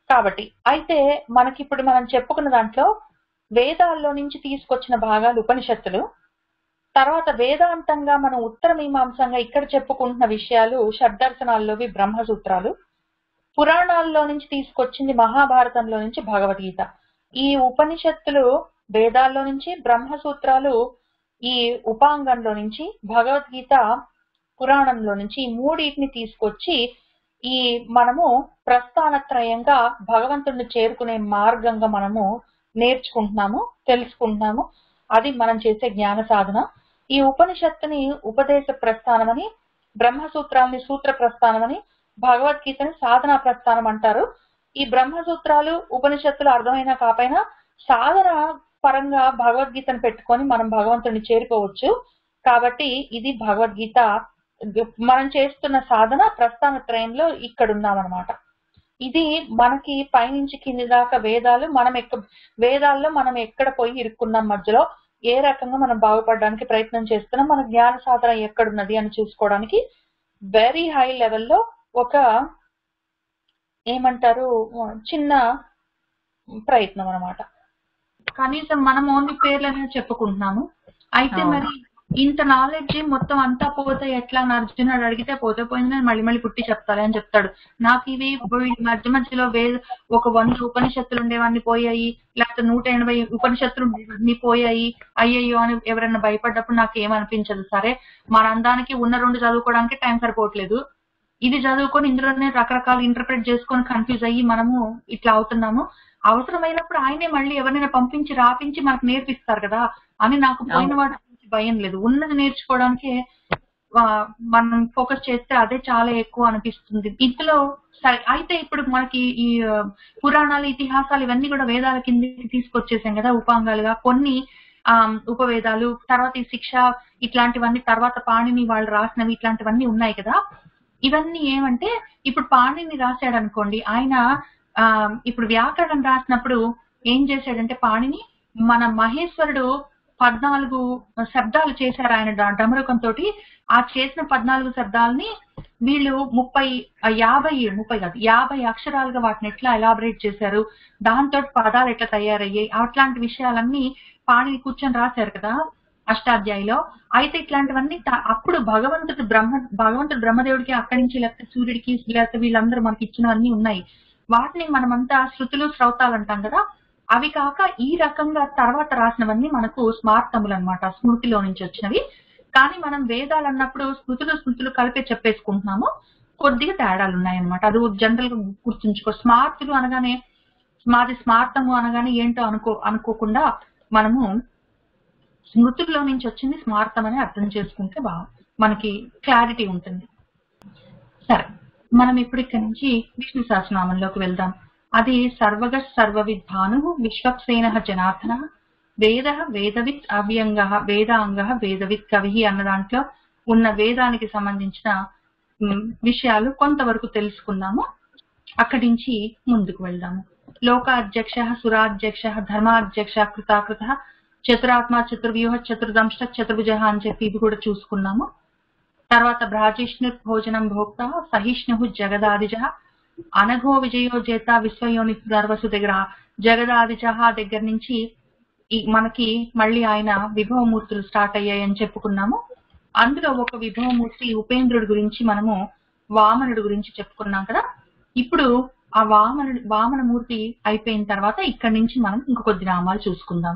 కాబట్టి అయితే మనకిప్పుడు మనం చెప్పుకున్న దాంట్లో వేదాల్లో నుంచి తీసుకొచ్చిన భాగాలు ఉపనిషత్తులు, తర్వాత వేదాంతంగా మనం ఉత్తర మీమాంసంగా ఇక్కడ చెప్పుకుంటున్న విషయాలు షడ్దర్శనాల్లోవి బ్రహ్మసూత్రాలు, పురాణాల్లో నుంచి తీసుకొచ్చింది మహాభారతంలో నుంచి భగవద్గీత. ఈ ఉపనిషత్తులు వేదాల్లో నుంచి, బ్రహ్మసూత్రాలు ఈ ఉపాంగంలో నుంచి, భగవద్గీత పురాణంలో నుంచి ఈ మూడింటిని తీసుకొచ్చి ఈ మనము ప్రస్థానత్రయంగా భగవంతుడిని చేరుకునే మార్గంగా మనము నేర్చుకుంటున్నాము, తెలుసుకుంటున్నాము. అది మనం చేసే జ్ఞాన సాధన. ఈ ఉపనిషత్తుని ఉపదేశ ప్రస్థానమని, బ్రహ్మసూత్రాలని సూత్ర ప్రస్థానమని, భగవద్గీతని సాధనా ప్రస్థానం అంటారు. ఈ బ్రహ్మసూత్రాలు ఉపనిషత్తులు అర్థమైనా కాపైనా సాధన పరంగా భగవద్గీతను పెట్టుకొని మనం భగవంతుడిని చేరుకోవచ్చు. కాబట్టి ఇది భగవద్గీత మనం చేస్తున్న సాధన ప్రస్థాన త్రయంలో ఇక్కడ ఉన్నామన్నమాట. ఇది మనకి పైనుంచి కింది దాకా వేదాల్లో మనం ఎక్కడ పోయి ఇరుక్కున్నాం, మధ్యలో ఏ రకంగా మనం బాగుపడడానికి ప్రయత్నం చేస్తున్నాం, మన జ్ఞాన సాధన ఎక్కడున్నది అని చూసుకోవడానికి వెరీ హై లెవెల్లో ఒక ఏమంటారు చిన్న ప్రయత్నం అన్నమాట. కనీసం మనం ఓన్లీ పేర్లనే చెప్పుకుంటున్నాము. అయితే మరి ఇంత నాలెడ్జ్ మొత్తం అంతా పోతే ఎట్లా అని అర్జునుడు అడిగితే, పోతే పోయింది మళ్ళీ మళ్ళీ పుట్టి చెప్తాలి అని చెప్తాడు. నాకు ఇవి మధ్య మధ్యలో ఒక 100 ఉపనిషత్తులు ఉండేవన్నీ పోయాయి, లేకపోతే 180 ఉపనిషత్తులు ఉండేవన్నీ పోయాయి, అయ్యయ్యో అని ఎవరైనా భయపడ్డప్పుడు నాకు ఏమనిపించదు. సరే మన అందానికి ఉన్న 2 చదువుకోవడానికి టైం సరిపోవట్లేదు, ఇది చదువుకొని ఇందులోనే రకరకాల ఇంటర్ప్రెట్ చేసుకొని కన్ఫ్యూజ్ అయ్యి మనము ఇట్లా అవుతున్నాము. అవసరమైనప్పుడు ఆయనే మళ్ళీ ఎవరైనా పంపించి రాపించి మనకు నేర్పిస్తారు కదా అని నాకు పోయిన వాటి గురించి భయం లేదు. ఉన్నది నేర్చుకోవడానికే మనం ఫోకస్ చేస్తే అదే చాలా ఎక్కువ అనిపిస్తుంది. ఇందులో అయితే ఇప్పుడు మనకి ఈ పురాణాలు, ఇతిహాసాలు ఇవన్నీ కూడా వేదాల కిందకి తీసుకొచ్చేసాం కదా ఉపాంగాలుగా. కొన్ని ఉపవేదాలు, తర్వాత ఈ శిక్ష ఇట్లాంటివన్నీ తర్వాత పాణిని వాళ్ళు రాసినవి ఇట్లాంటివన్నీ ఉన్నాయి కదా. ఇవన్నీ ఏమంటే ఇప్పుడు పాణిని రాశాడు అనుకోండి, ఆయన ఇప్పుడు వ్యాకరణం రాసినప్పుడు ఏం చేశాడంటే పాణిని మన మహేశ్వరుడు 14 శబ్దాలు చేశారు ఆయన డమరుకంతో. ఆ చేసిన 14 శబ్దాలని వీళ్ళు 50 అక్షరాలుగా వాటిని ఎట్లా ఎలాబరేట్ చేశారు, దాంతో పదాలు ఎట్లా తయారయ్యాయి, అట్లాంటి విషయాలన్నీ పాణిని కూర్చొని రాశారు కదా అష్టాధ్యాయిలో. అయితే ఇట్లాంటివన్నీ అప్పుడు భగవంతుడు బ్రహ్మదేవుడికి అక్కడి నుంచి లేకపోతే సూర్యుడికి లేకపోతే వీళ్ళందరూ మనకి ఇచ్చినవన్నీ ఉన్నాయి. వాటిని మనమంతా శృతులు శ్రౌతాలు అంటాం కదా. అవి కాక ఈ రకంగా తర్వాత రాసినవన్నీ మనకు స్మార్తములు అన్నమాట, స్మృతిలో నుంచి వచ్చినవి. కానీ మనం వేదాలు అన్నప్పుడు స్మృతులు కలిపే చెప్పేసుకుంటున్నాము, కొద్దిగా తేడాలు ఉన్నాయన్నమాట. అది జనరల్ గా గుర్తుంచుకో. స్మార్తులు అనగానే మాది స్మార్తము అనగానే ఏంటో అనుకోకుండా మనము స్మృతుల్లో నుంచి వచ్చింది స్మార్తం అని అర్థం చేసుకుంటే మనకి క్లారిటీ ఉంటుంది. సరే, మనం ఇప్పుడు ఇక్కడి నుంచి విష్ణు సహస్రనామంలోకి వెళ్దాం. అది సర్వగ సర్వవిద్భాను విశ్వక్సేన జనార్దన వేద వేదవిత్ అవ్యంగ వేదాంగ వేదవిత్ కవి అన్న దాంట్లో ఉన్న వేదానికి సంబంధించిన విషయాలు కొంతవరకు తెలుసుకున్నాము. అక్కడి నుంచి ముందుకు వెళ్దాము. లోకాధ్యక్ష, సురాధ్యక్ష, ధర్మాధ్యక్ష, కృతాకృత, చతురాత్మ, చతుర్వ్యూహ, చతుర్దంష్ట, చతుర్భుజ అని చెప్పి ఇది కూడా చూసుకున్నాము. తర్వాత భ్రాజిష్ణు భోజనం భోక్త, సహిష్ణు జగదాదిజ, అనఘో విజయో జేత, విశ్వయోని గర్వసు దగ్గర జగదాదిజ దగ్గర నుంచి మనకి మళ్ళీ ఆయన విభవమూర్తులు స్టార్ట్ అయ్యాయని చెప్పుకున్నాము. అందులో ఒక విభవమూర్తి ఉపేంద్రుడి గురించి మనము వామనుడి గురించి చెప్పుకున్నాం కదా. ఇప్పుడు ఆ వామనమూర్తి అయిపోయిన తర్వాత ఇక్కడి నుంచి మనం ఇంకొద్ది నామాలు చూసుకుందాం.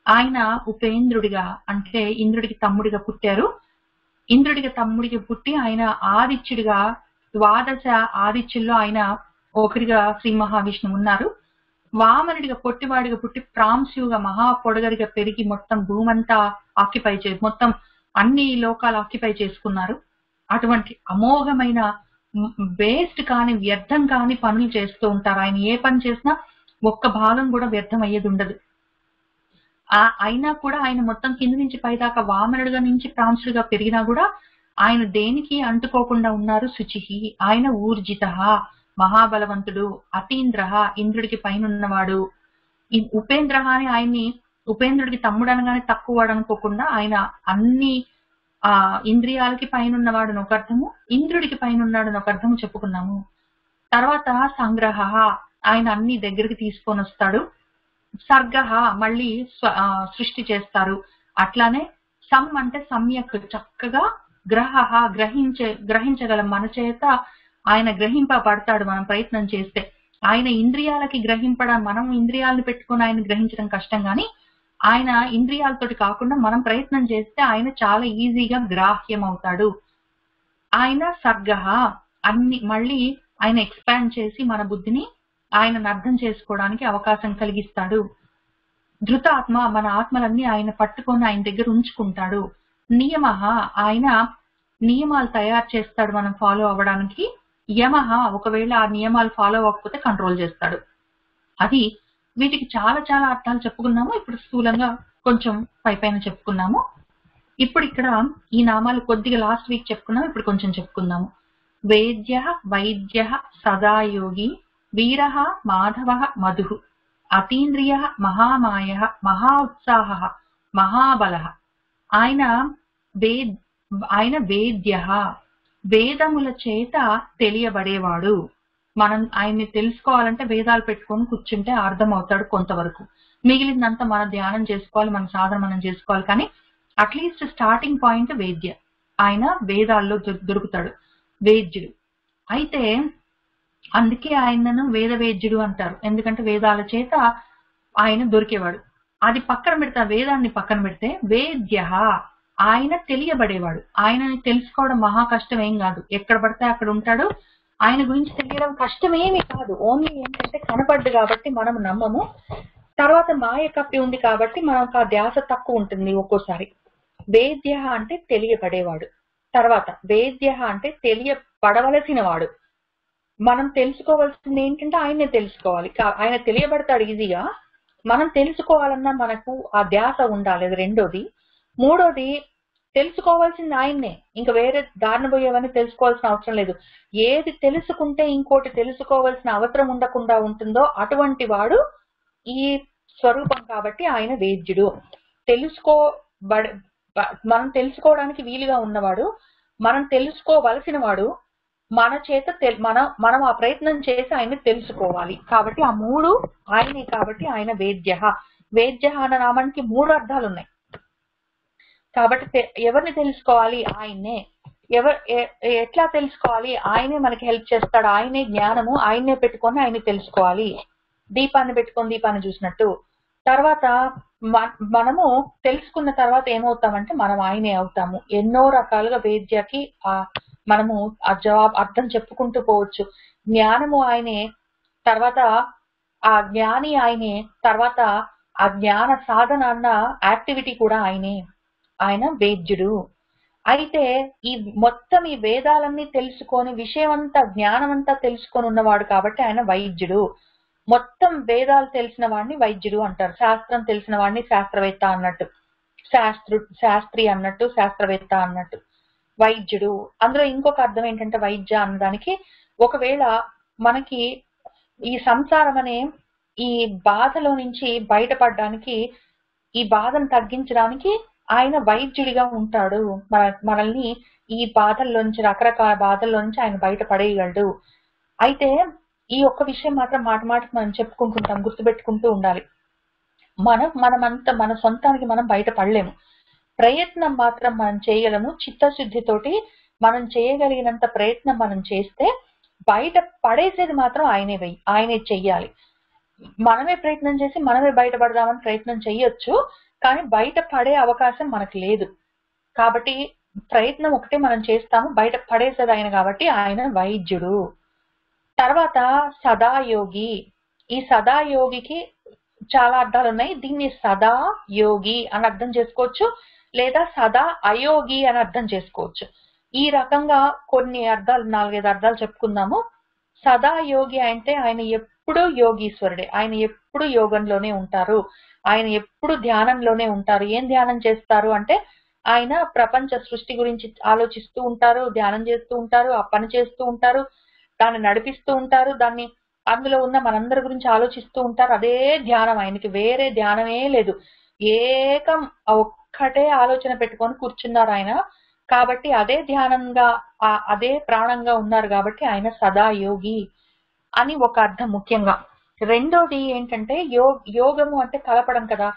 ఆయన ఉపేంద్రుడిగా అంటే ఇంద్రుడికి తమ్ముడిగా పుట్టారు. ఇంద్రుడికి తమ్ముడికి పుట్టి ఆయన ఆదిత్యుడిగా ద్వాదశ ఆదిత్యుల్లో ఆయన ఒకరిగా శ్రీ మహావిష్ణువు ఉన్నారు. వామనుడిగా పొట్టివాడిగా పుట్టి ప్రాంశువుగా మహా పొడగరిగా పెరిగి మొత్తం భూమంతా ఆక్యుపై మొత్తం అన్ని లోకాలు ఆక్యుపై చేసుకున్నారు. అటువంటి అమోఘమైన వేస్ట్ కాని వ్యర్థం కాని పనులు చేస్తూ ఉంటారు. ఆయన ఏ పని చేసినా ఒక్క భాగం కూడా వ్యర్థం అయ్యేది ఉండదు. అయినా కూడా ఆయన మొత్తం కింద నుంచి పైదాకా వామనుడిగా నుంచి ప్రాంశుడిగా పెరిగినా కూడా ఆయన దేనికి అంటుకోకుండా ఉన్నారు. శుచిహి, ఆయన ఊర్జిత, మహాబలవంతుడు, అతీంద్ర, ఇంద్రుడికి పైన ఉన్నవాడు, ఉపేంద్ర అని ఆయన్ని ఉపేంద్రుడికి తమ్ముడు అనగానే తక్కువ వాడు అనుకోకుండా ఆయన అన్ని ఇంద్రియాలకి పైన ఉన్నవాడు ఒక అర్థము, ఇంద్రుడికి పైన ఉన్నాడు ఒక అర్థము చెప్పుకున్నాము. తర్వాత సంగ్రహ, ఆయన అన్ని దగ్గరికి తీసుకొని వస్తాడు. సర్గ, మళ్ళీ సృష్టి చేస్తారు. అట్లానే సం అంటే సమ్యక్, చక్కగా, గ్రహ, గ్రహించగలం, మన చేత ఆయన గ్రహింపబడతాడు మనం ప్రయత్నం చేస్తే. ఆయన ఇంద్రియాలకి గ్రహింపడం, మనం ఇంద్రియాలను పెట్టుకొని ఆయన గ్రహించడం కష్టం, కానీ ఆయన ఇంద్రియాలతోటి కాకుండా మనం ప్రయత్నం చేస్తే ఆయన చాలా ఈజీగా గ్రాహ్యం అవుతాడు. ఆయన సర్గ, అన్ని మళ్ళీ ఆయన ఎక్స్పాండ్ చేసి మన బుద్ధిని ఆయనను అర్థం చేసుకోవడానికి అవకాశం కలిగిస్తాడు. ధృత ఆత్మ, మన ఆత్మలన్నీ ఆయన పట్టుకొని ఆయన దగ్గర ఉంచుకుంటాడు. నియమ, ఆయన నియమాలు తయారు చేస్తాడు మనం ఫాలో అవ్వడానికి. యమ, ఒకవేళ ఆ నియమాలు ఫాలో అవ్వకపోతే కంట్రోల్ చేస్తాడు. అది వీటికి చాలా చాలా అర్థాలు చెప్పుకున్నాము. ఇప్పుడు స్థూలంగా కొంచెం పైపైన చెప్పుకున్నాము. ఇప్పుడు ఇక్కడ ఈ నామాలు కొద్దిగా లాస్ట్ వీక్ చెప్పుకున్నాము, ఇప్పుడు కొంచెం చెప్పుకుందాము. వేద్య, వైద్య, సదాయోగి, వీర, మాధవ, మధు, అతీంద్రియ, మహామాయ, మహా ఉత్సాహ, మహాబల. ఆయన వేద్య, వేదముల చేత తెలియబడేవాడు. మనం ఆయన్ని తెలుసుకోవాలంటే వేదాలు పెట్టుకొని కూర్చుంటే అర్థమవుతాడు కొంతవరకు. మిగిలిందంతా మనం ధ్యానం చేసుకోవాలి, మన సాధన మనం చేసుకోవాలి. కానీ అట్లీస్ట్ స్టార్టింగ్ పాయింట్ వేద్య, ఆయన వేదాల్లో దొరుకుతాడు, వేద్యుడు. అయితే అందుకే ఆయనను వేద వేద్యుడు అంటారు, ఎందుకంటే వేదాల చేత ఆయన దొరికేవాడు. అది పక్కన పెడతా, వేదాన్ని పక్కన పెడితే వేద్య, ఆయన తెలియబడేవాడు. ఆయనని తెలుసుకోవడం మహా కష్టం ఏం కాదు, ఎక్కడ పడితే అక్కడ ఉంటాడు. ఆయన గురించి తెలియడం కష్టమేమీ కాదు, ఓన్లీ ఏంటంటే కనపడ్డు కాబట్టి మనం నమ్మము. తర్వాత మాయ కప్పి ఉంది కాబట్టి మనకు ఆ ధ్యాస తక్కువ ఉంటుంది ఒక్కోసారి. వేద్య అంటే తెలియబడేవాడు. తర్వాత వేద్య అంటే తెలియబడవలసిన వాడు. మనం తెలుసుకోవాల్సింది ఏంటంటే ఆయన్నే తెలుసుకోవాలి. ఆయన తెలియబడతాడు ఈజీగా, మనం తెలుసుకోవాలన్నా మనకు ఆ ధ్యాస ఉండాలి, అది రెండోది. మూడోది, తెలుసుకోవాల్సింది ఆయన్నే, ఇంకా వేరే దారిన పోయేవన్నీ తెలుసుకోవాల్సిన అవసరం లేదు. ఏది తెలుసుకుంటే ఇంకోటి తెలుసుకోవాల్సిన అవసరం ఉండకుండా ఉంటుందో అటువంటి వాడు ఈ స్వరూపం, కాబట్టి ఆయన వేద్యుడు. మనం తెలుసుకోవడానికి వీలుగా ఉన్నవాడు, మనం తెలుసుకోవలసిన వాడు, మన చేత మనం ఆ ప్రయత్నం చేసి ఆయన్ని తెలుసుకోవాలి. కాబట్టి ఆ మూడు ఆయనే, కాబట్టి ఆయన వేద్య. వేద్య అన్న నామానికి మూడు అర్థాలు ఉన్నాయి. కాబట్టి ఎవరిని తెలుసుకోవాలి? ఆయన్నే. ఎట్లా తెలుసుకోవాలి? ఆయనే మనకి హెల్ప్ చేస్తాడు, ఆయనే జ్ఞానము, ఆయన్నే పెట్టుకొని ఆయన్ని తెలుసుకోవాలి, దీపాన్ని పెట్టుకొని దీపాన్ని చూసినట్టు. తర్వాత మనము తెలుసుకున్న తర్వాత ఏమవుతామంటే మనం ఆయనే అవుతాము. ఎన్నో రకాలుగా వేద్యకి మనము ఆ జవాబు అర్థం చెప్పుకుంటూ పోవచ్చు. జ్ఞానము ఆయనే, తర్వాత ఆ జ్ఞాని ఆయనే, తర్వాత ఆ జ్ఞాన సాధన అన్న యాక్టివిటీ కూడా ఆయనే, ఆయన వేద్యుడు. అయితే ఈ మొత్తం ఈ వేదాలన్నీ తెలుసుకొని విషయమంతా జ్ఞానమంతా తెలుసుకొని ఉన్నవాడు కాబట్టి ఆయన వైద్యుడు. మొత్తం వేదాలు తెలిసిన వాడిని వైద్యుడు అంటారు. శాస్త్రం తెలిసిన వాడిని శాస్త్రవేత్త అన్నట్టు, శాస్త్రి అన్నట్టు, శాస్త్రవేత్త అన్నట్టు వైద్యుడు. అందులో ఇంకొక అర్థం ఏంటంటే వైద్య అన్నదానికి, ఒకవేళ మనకి ఈ సంసారం అనే ఈ బాధలో నుంచి బయటపడడానికి, ఈ బాధను తగ్గించడానికి ఆయన వైద్యుడిగా ఉంటాడు. మనల్ని ఈ బాధల్లోంచి, రకరకాల బాధల్లోంచి ఆయన బయట పడేయగలడు. అయితే ఈ ఒక్క విషయం మాత్రం మాట మాటకు మనం చెప్పుకుంటుంటాం, గుర్తుపెట్టుకుంటూ ఉండాలి. మనమంతా మన సొంతానికి మనం బయట పడలేము, ప్రయత్నం మాత్రం మనం చేయగలము. చిత్తశుద్ధితోటి మనం చేయగలిగినంత ప్రయత్నం మనం చేస్తే బయట పడేసేది మాత్రం ఆయనే చెయ్యాలి. మనమే ప్రయత్నం చేసి మనమే బయటపడదామని ప్రయత్నం చెయ్యొచ్చు, కానీ బయట పడే అవకాశం మనకు లేదు. కాబట్టి ప్రయత్నం ఒకటే మనం చేస్తాము, బయట పడేసేది ఆయన, కాబట్టి ఆయన వైద్యుడు. తర్వాత సదాయోగి. ఈ సదాయోగికి చాలా అర్థాలు ఉన్నాయి. దీన్ని సదా యోగి అని అర్థం చేసుకోవచ్చు, లేదా సదా అయోగి అని అర్థం చేసుకోవచ్చు. ఈ రకంగా కొన్ని అర్థాలు, 4-5 అర్థాలు చెప్పుకుందాము. సదా యోగి అంటే ఆయన ఎప్పుడూ యోగీశ్వరుడే, ఆయన ఎప్పుడు యోగంలోనే ఉంటారు. ఆయన ఎప్పుడు ధ్యానంలోనే ఉంటారు. ఏం ధ్యానం చేస్తారు అంటే ఆయన ప్రపంచ సృష్టి గురించి ఆలోచిస్తూ ఉంటారు, ధ్యానం చేస్తూ ఉంటారు, ఆ పని చేస్తూ ఉంటారు, దాన్ని నడిపిస్తూ ఉంటారు, దాన్ని అందులో ఉన్న మనందరి గురించి ఆలోచిస్తూ ఉంటారు. అదే ధ్యానం ఆయనకి, వేరే ధ్యానమే లేదు. ఏకం ఒక్కటే ఆలోచన పెట్టుకొని కూర్చున్నారు ఆయన. కాబట్టి అదే ధ్యానంగా అదే ప్రాణంగా ఉన్నారు కాబట్టి ఆయన సదా యోగి అని ఒక అర్థం ముఖ్యంగా. రెండోది ఏంటంటే యోగము అంటే కలపడం కదా,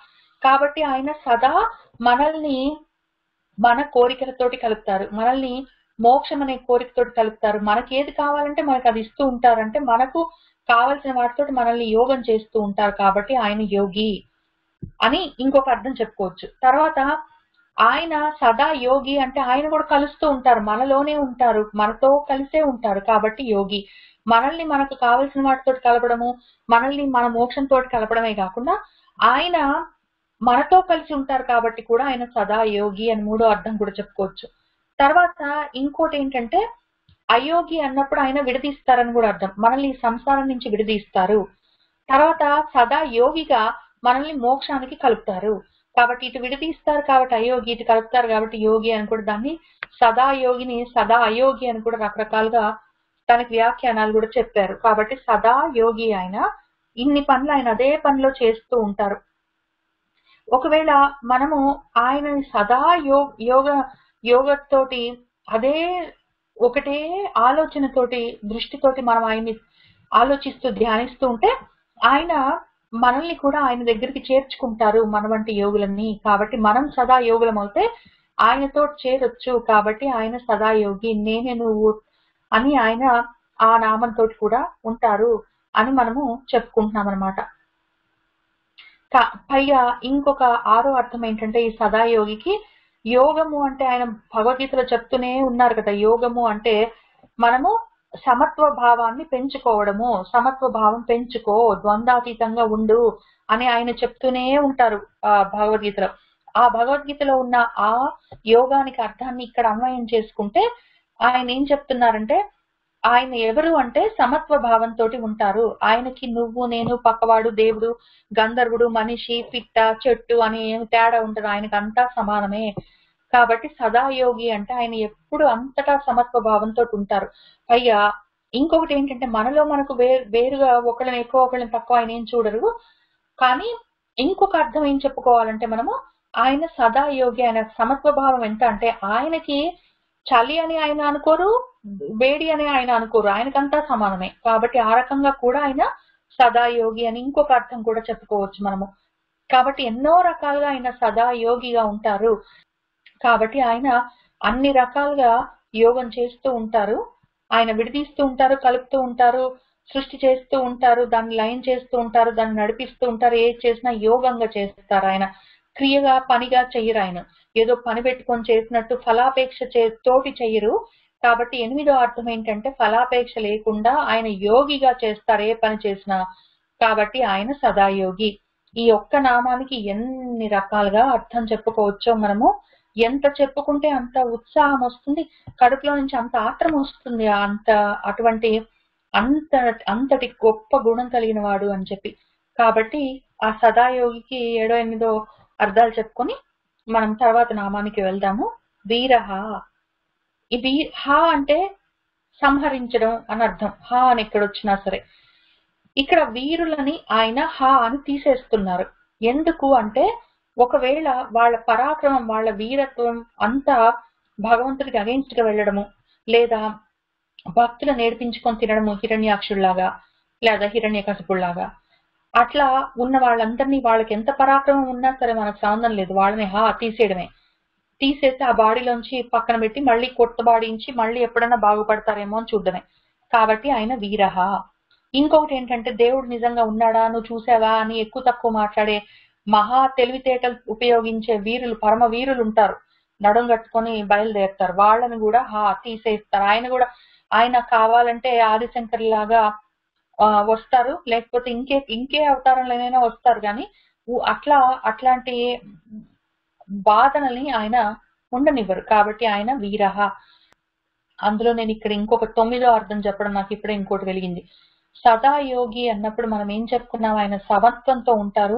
కాబట్టి ఆయన సదా మనల్ని మన కోరికలతోటి కలుపుతారు, మనల్ని మోక్షం అనే కోరికతోటి కలుపుతారు. మనకి ఏది కావాలంటే మనకు అది ఇస్తూ ఉంటారు, అంటే మనకు కావలసిన వాటితోటి మనల్ని యోగం చేస్తూ ఉంటారు కాబట్టి ఆయన యోగి అని ఇంకొక అర్థం చెప్పుకోవచ్చు. తర్వాత ఆయన సదా యోగి అంటే ఆయన కూడా కలుస్తూ ఉంటారు, మనలోనే ఉంటారు, మనతో కలిసే ఉంటారు కాబట్టి యోగి. మనల్ని మనకు కావలసిన వాటితో కలపడము, మనల్ని మన మోక్షంతో కలపడమే కాకుండా ఆయన మనతో కలిసి ఉంటారు కాబట్టి కూడా ఆయన సదా యోగి అని మూడో అర్థం కూడా చెప్పుకోవచ్చు. తర్వాత ఇంకోటి ఏంటంటే అయోగి అన్నప్పుడు ఆయన విడదీస్తారని కూడా అర్థం, మనల్ని సంసారం నుంచి విడదీస్తారు. తర్వాత సదా యోగిగా మనల్ని మోక్షానికి కలుపుతారు కాబట్టి ఇటు విడదీస్తారు కాబట్టి అయోగి, ఇటు కలుపుతారు కాబట్టి యోగి అని కూడా దాన్ని సదా యోగిని సదా అయోగి అని కూడా రకరకాలుగా దానికి వ్యాఖ్యానాలు కూడా చెప్పారు. కాబట్టి సదా యోగి ఆయన, ఇన్ని పనులు ఆయన అదే పనిలో చేస్తూ ఉంటారు. ఒకవేళ మనము ఆయనని సదా యోగతోటి అదే ఒకటే ఆలోచనతోటి దృష్టితోటి మనం ఆయన్ని ఆలోచిస్తూ ధ్యానిస్తూ ఉంటే ఆయన మనల్ని కూడా ఆయన దగ్గరికి చేర్చుకుంటారు, మన వంటి యోగులన్నీ. కాబట్టి మనం సదా యోగులం అవుతే ఆయనతో చేరొచ్చు కాబట్టి ఆయన సదా యోగి, నేనే నువ్వు అని ఆయన ఆ నామంతో కూడా ఉంటారు అని మనము చెప్పుకుంటున్నాం అనమాట. పైగా ఇంకొక ఆరో అర్థం ఏంటంటే ఈ సదాయోగికి యోగము అంటే ఆయన భగవద్గీతలో చెప్తూనే ఉన్నారు కదా, యోగము అంటే మనము సమత్వ భావాన్ని పెంచుకోవడము, సమత్వ భావం పెంచుకో, ద్వంద్వాతీతంగా ఉండు అని ఆయన చెప్తూనే ఉంటారు భగవద్గీతలో. ఆ భగవద్గీతలో ఉన్న ఆ యోగానికి అర్థాన్ని ఇక్కడ అన్వయం చేసుకుంటే ఆయన ఏం చెప్తున్నారంటే ఆయన ఎవరు అంటే సమత్వ భావంతో ఉంటారు. ఆయనకి నువ్వు నేను పక్కవాడు దేవుడు గంధర్వుడు మనిషి పిట్ట చెట్టు అని ఏమి తేడా ఉండదు, ఆయనకు అంతా సమానమే. కాబట్టి సదాయోగి అంటే ఆయన ఎప్పుడు అంతటా సమత్వ భావంతో ఉంటారు. పైగా ఇంకొకటి ఏంటంటే మనలో మనకు వేరుగా ఒకళ్ళని ఎక్కువ ఒకళ్ళని తక్కువ ఆయన ఏం చూడరు. కానీ ఇంకొక అర్థం ఏం చెప్పుకోవాలంటే మనము ఆయన సదాయోగి, ఆయన సమత్వ భావం ఎంత అంటే ఆయనకి చలి అని ఆయన అనుకోరు, వేడి అని ఆయన అనుకోరు, ఆయనకంతా సమానమే. కాబట్టి ఆ రకంగా కూడా ఆయన సదాయోగి అని ఇంకొక అర్థం కూడా చెప్పుకోవచ్చు మనము. కాబట్టి ఎన్నో రకాలుగా ఆయన సదాయోగిగా ఉంటారు కాబట్టి ఆయన అన్ని రకాలుగా యోగం చేస్తూ ఉంటారు. ఆయన విడదీస్తూ ఉంటారు, కలుపుతూ ఉంటారు, సృష్టి చేస్తూ ఉంటారు, దాన్ని లయం చేస్తూ ఉంటారు, దాన్ని నడిపిస్తూ ఉంటారు. ఏది చేసినా యోగంగా చేస్తారు. ఆయన క్రియగా పనిగా చెయ్యరు, ఆయన ఏదో పని పెట్టుకొని చేసినట్టు ఫలాపేక్ష తోటి చెయ్యరు. కాబట్టి ఎనిమిదో అర్థం ఏంటంటే ఫలాపేక్ష లేకుండా ఆయన యోగిగా చేస్తారు ఏ పని చేసినా, కాబట్టి ఆయన సదాయోగి. ఈ ఒక్క నామానికి ఎన్ని రకాలుగా అర్థం చెప్పుకోవచ్చో మనము, ఎంత చెప్పుకుంటే అంత ఉత్సాహం వస్తుంది, కడుపులో నుంచి అంత ఆత్రం వస్తుంది, అటువంటి అంతటి గొప్ప గుణం కలిగిన వాడు అని చెప్పి. కాబట్టి ఆ సదాయోగికి 7, 8 అర్థాలు చెప్పుకొని మనం తర్వాత నామానికి వెళ్దాము. వీరహ. ఈ హ అంటే సంహరించడం అని అర్థం, హ అని ఎక్కడొచ్చినా సరే. ఇక్కడ వీరులని ఆయన హ అని తీసేస్తున్నారు. ఎందుకు అంటే ఒకవేళ వాళ్ళ పరాక్రమం వాళ్ళ వీరత్వం అంతా భగవంతుడికి అగెయిన్స్ట్ గా వెళ్ళడము, లేదా భక్తులు నేర్పించుకొని తినడము హిరణ్యాక్షుల్లాగా లేదా హిరణ్యకశిపుల్లాగా అట్లా ఉన్న వాళ్ళందరినీ వాళ్ళకి ఎంత పరాక్రమం ఉన్నా సరే మనకు సంబంధం లేదు, వాళ్ళని తీసేయడమే. తీసేసి ఆ బాడీలోంచి పక్కన పెట్టి మళ్ళీ కొత్త బాడీ ఇచ్చి మళ్ళీ ఎప్పుడైనా బాగుపడతారేమో అని చూడడమే. కాబట్టి ఆయన వీరహ. ఇంకొకటి ఏంటంటే దేవుడు నిజంగా ఉన్నాడా నువ్వు చూసావా అని ఎక్కువ తక్కువ మాట్లాడే మహా తెలివితేటలు ఉపయోగించే వీరులు, పరమ వీరులు ఉంటారు, నడుం కట్టుకొని బయలుదేరుతారు, వాళ్ళని కూడా తీసేస్తారు. ఆయన కూడా ఆయన కావాలంటే ఆదిశంకర్ లాగా వస్తారు, లేకపోతే ఇంకే అవతారంలోనైనా వస్తారు, కానీ అట్లాంటి బాధనల్ని ఆయన ఉండనివ్వరు. కాబట్టి ఆయన వీరహ. అందులో నేను ఇక్కడ ఇంకొక 9వ అర్థం చెప్పడం నాకు ఇప్పుడే ఇంకోటి వెలిగింది. సదాయోగి అన్నప్పుడు మనం ఏం చెప్పుకున్నాం, ఆయన సమత్వంతో ఉంటారు,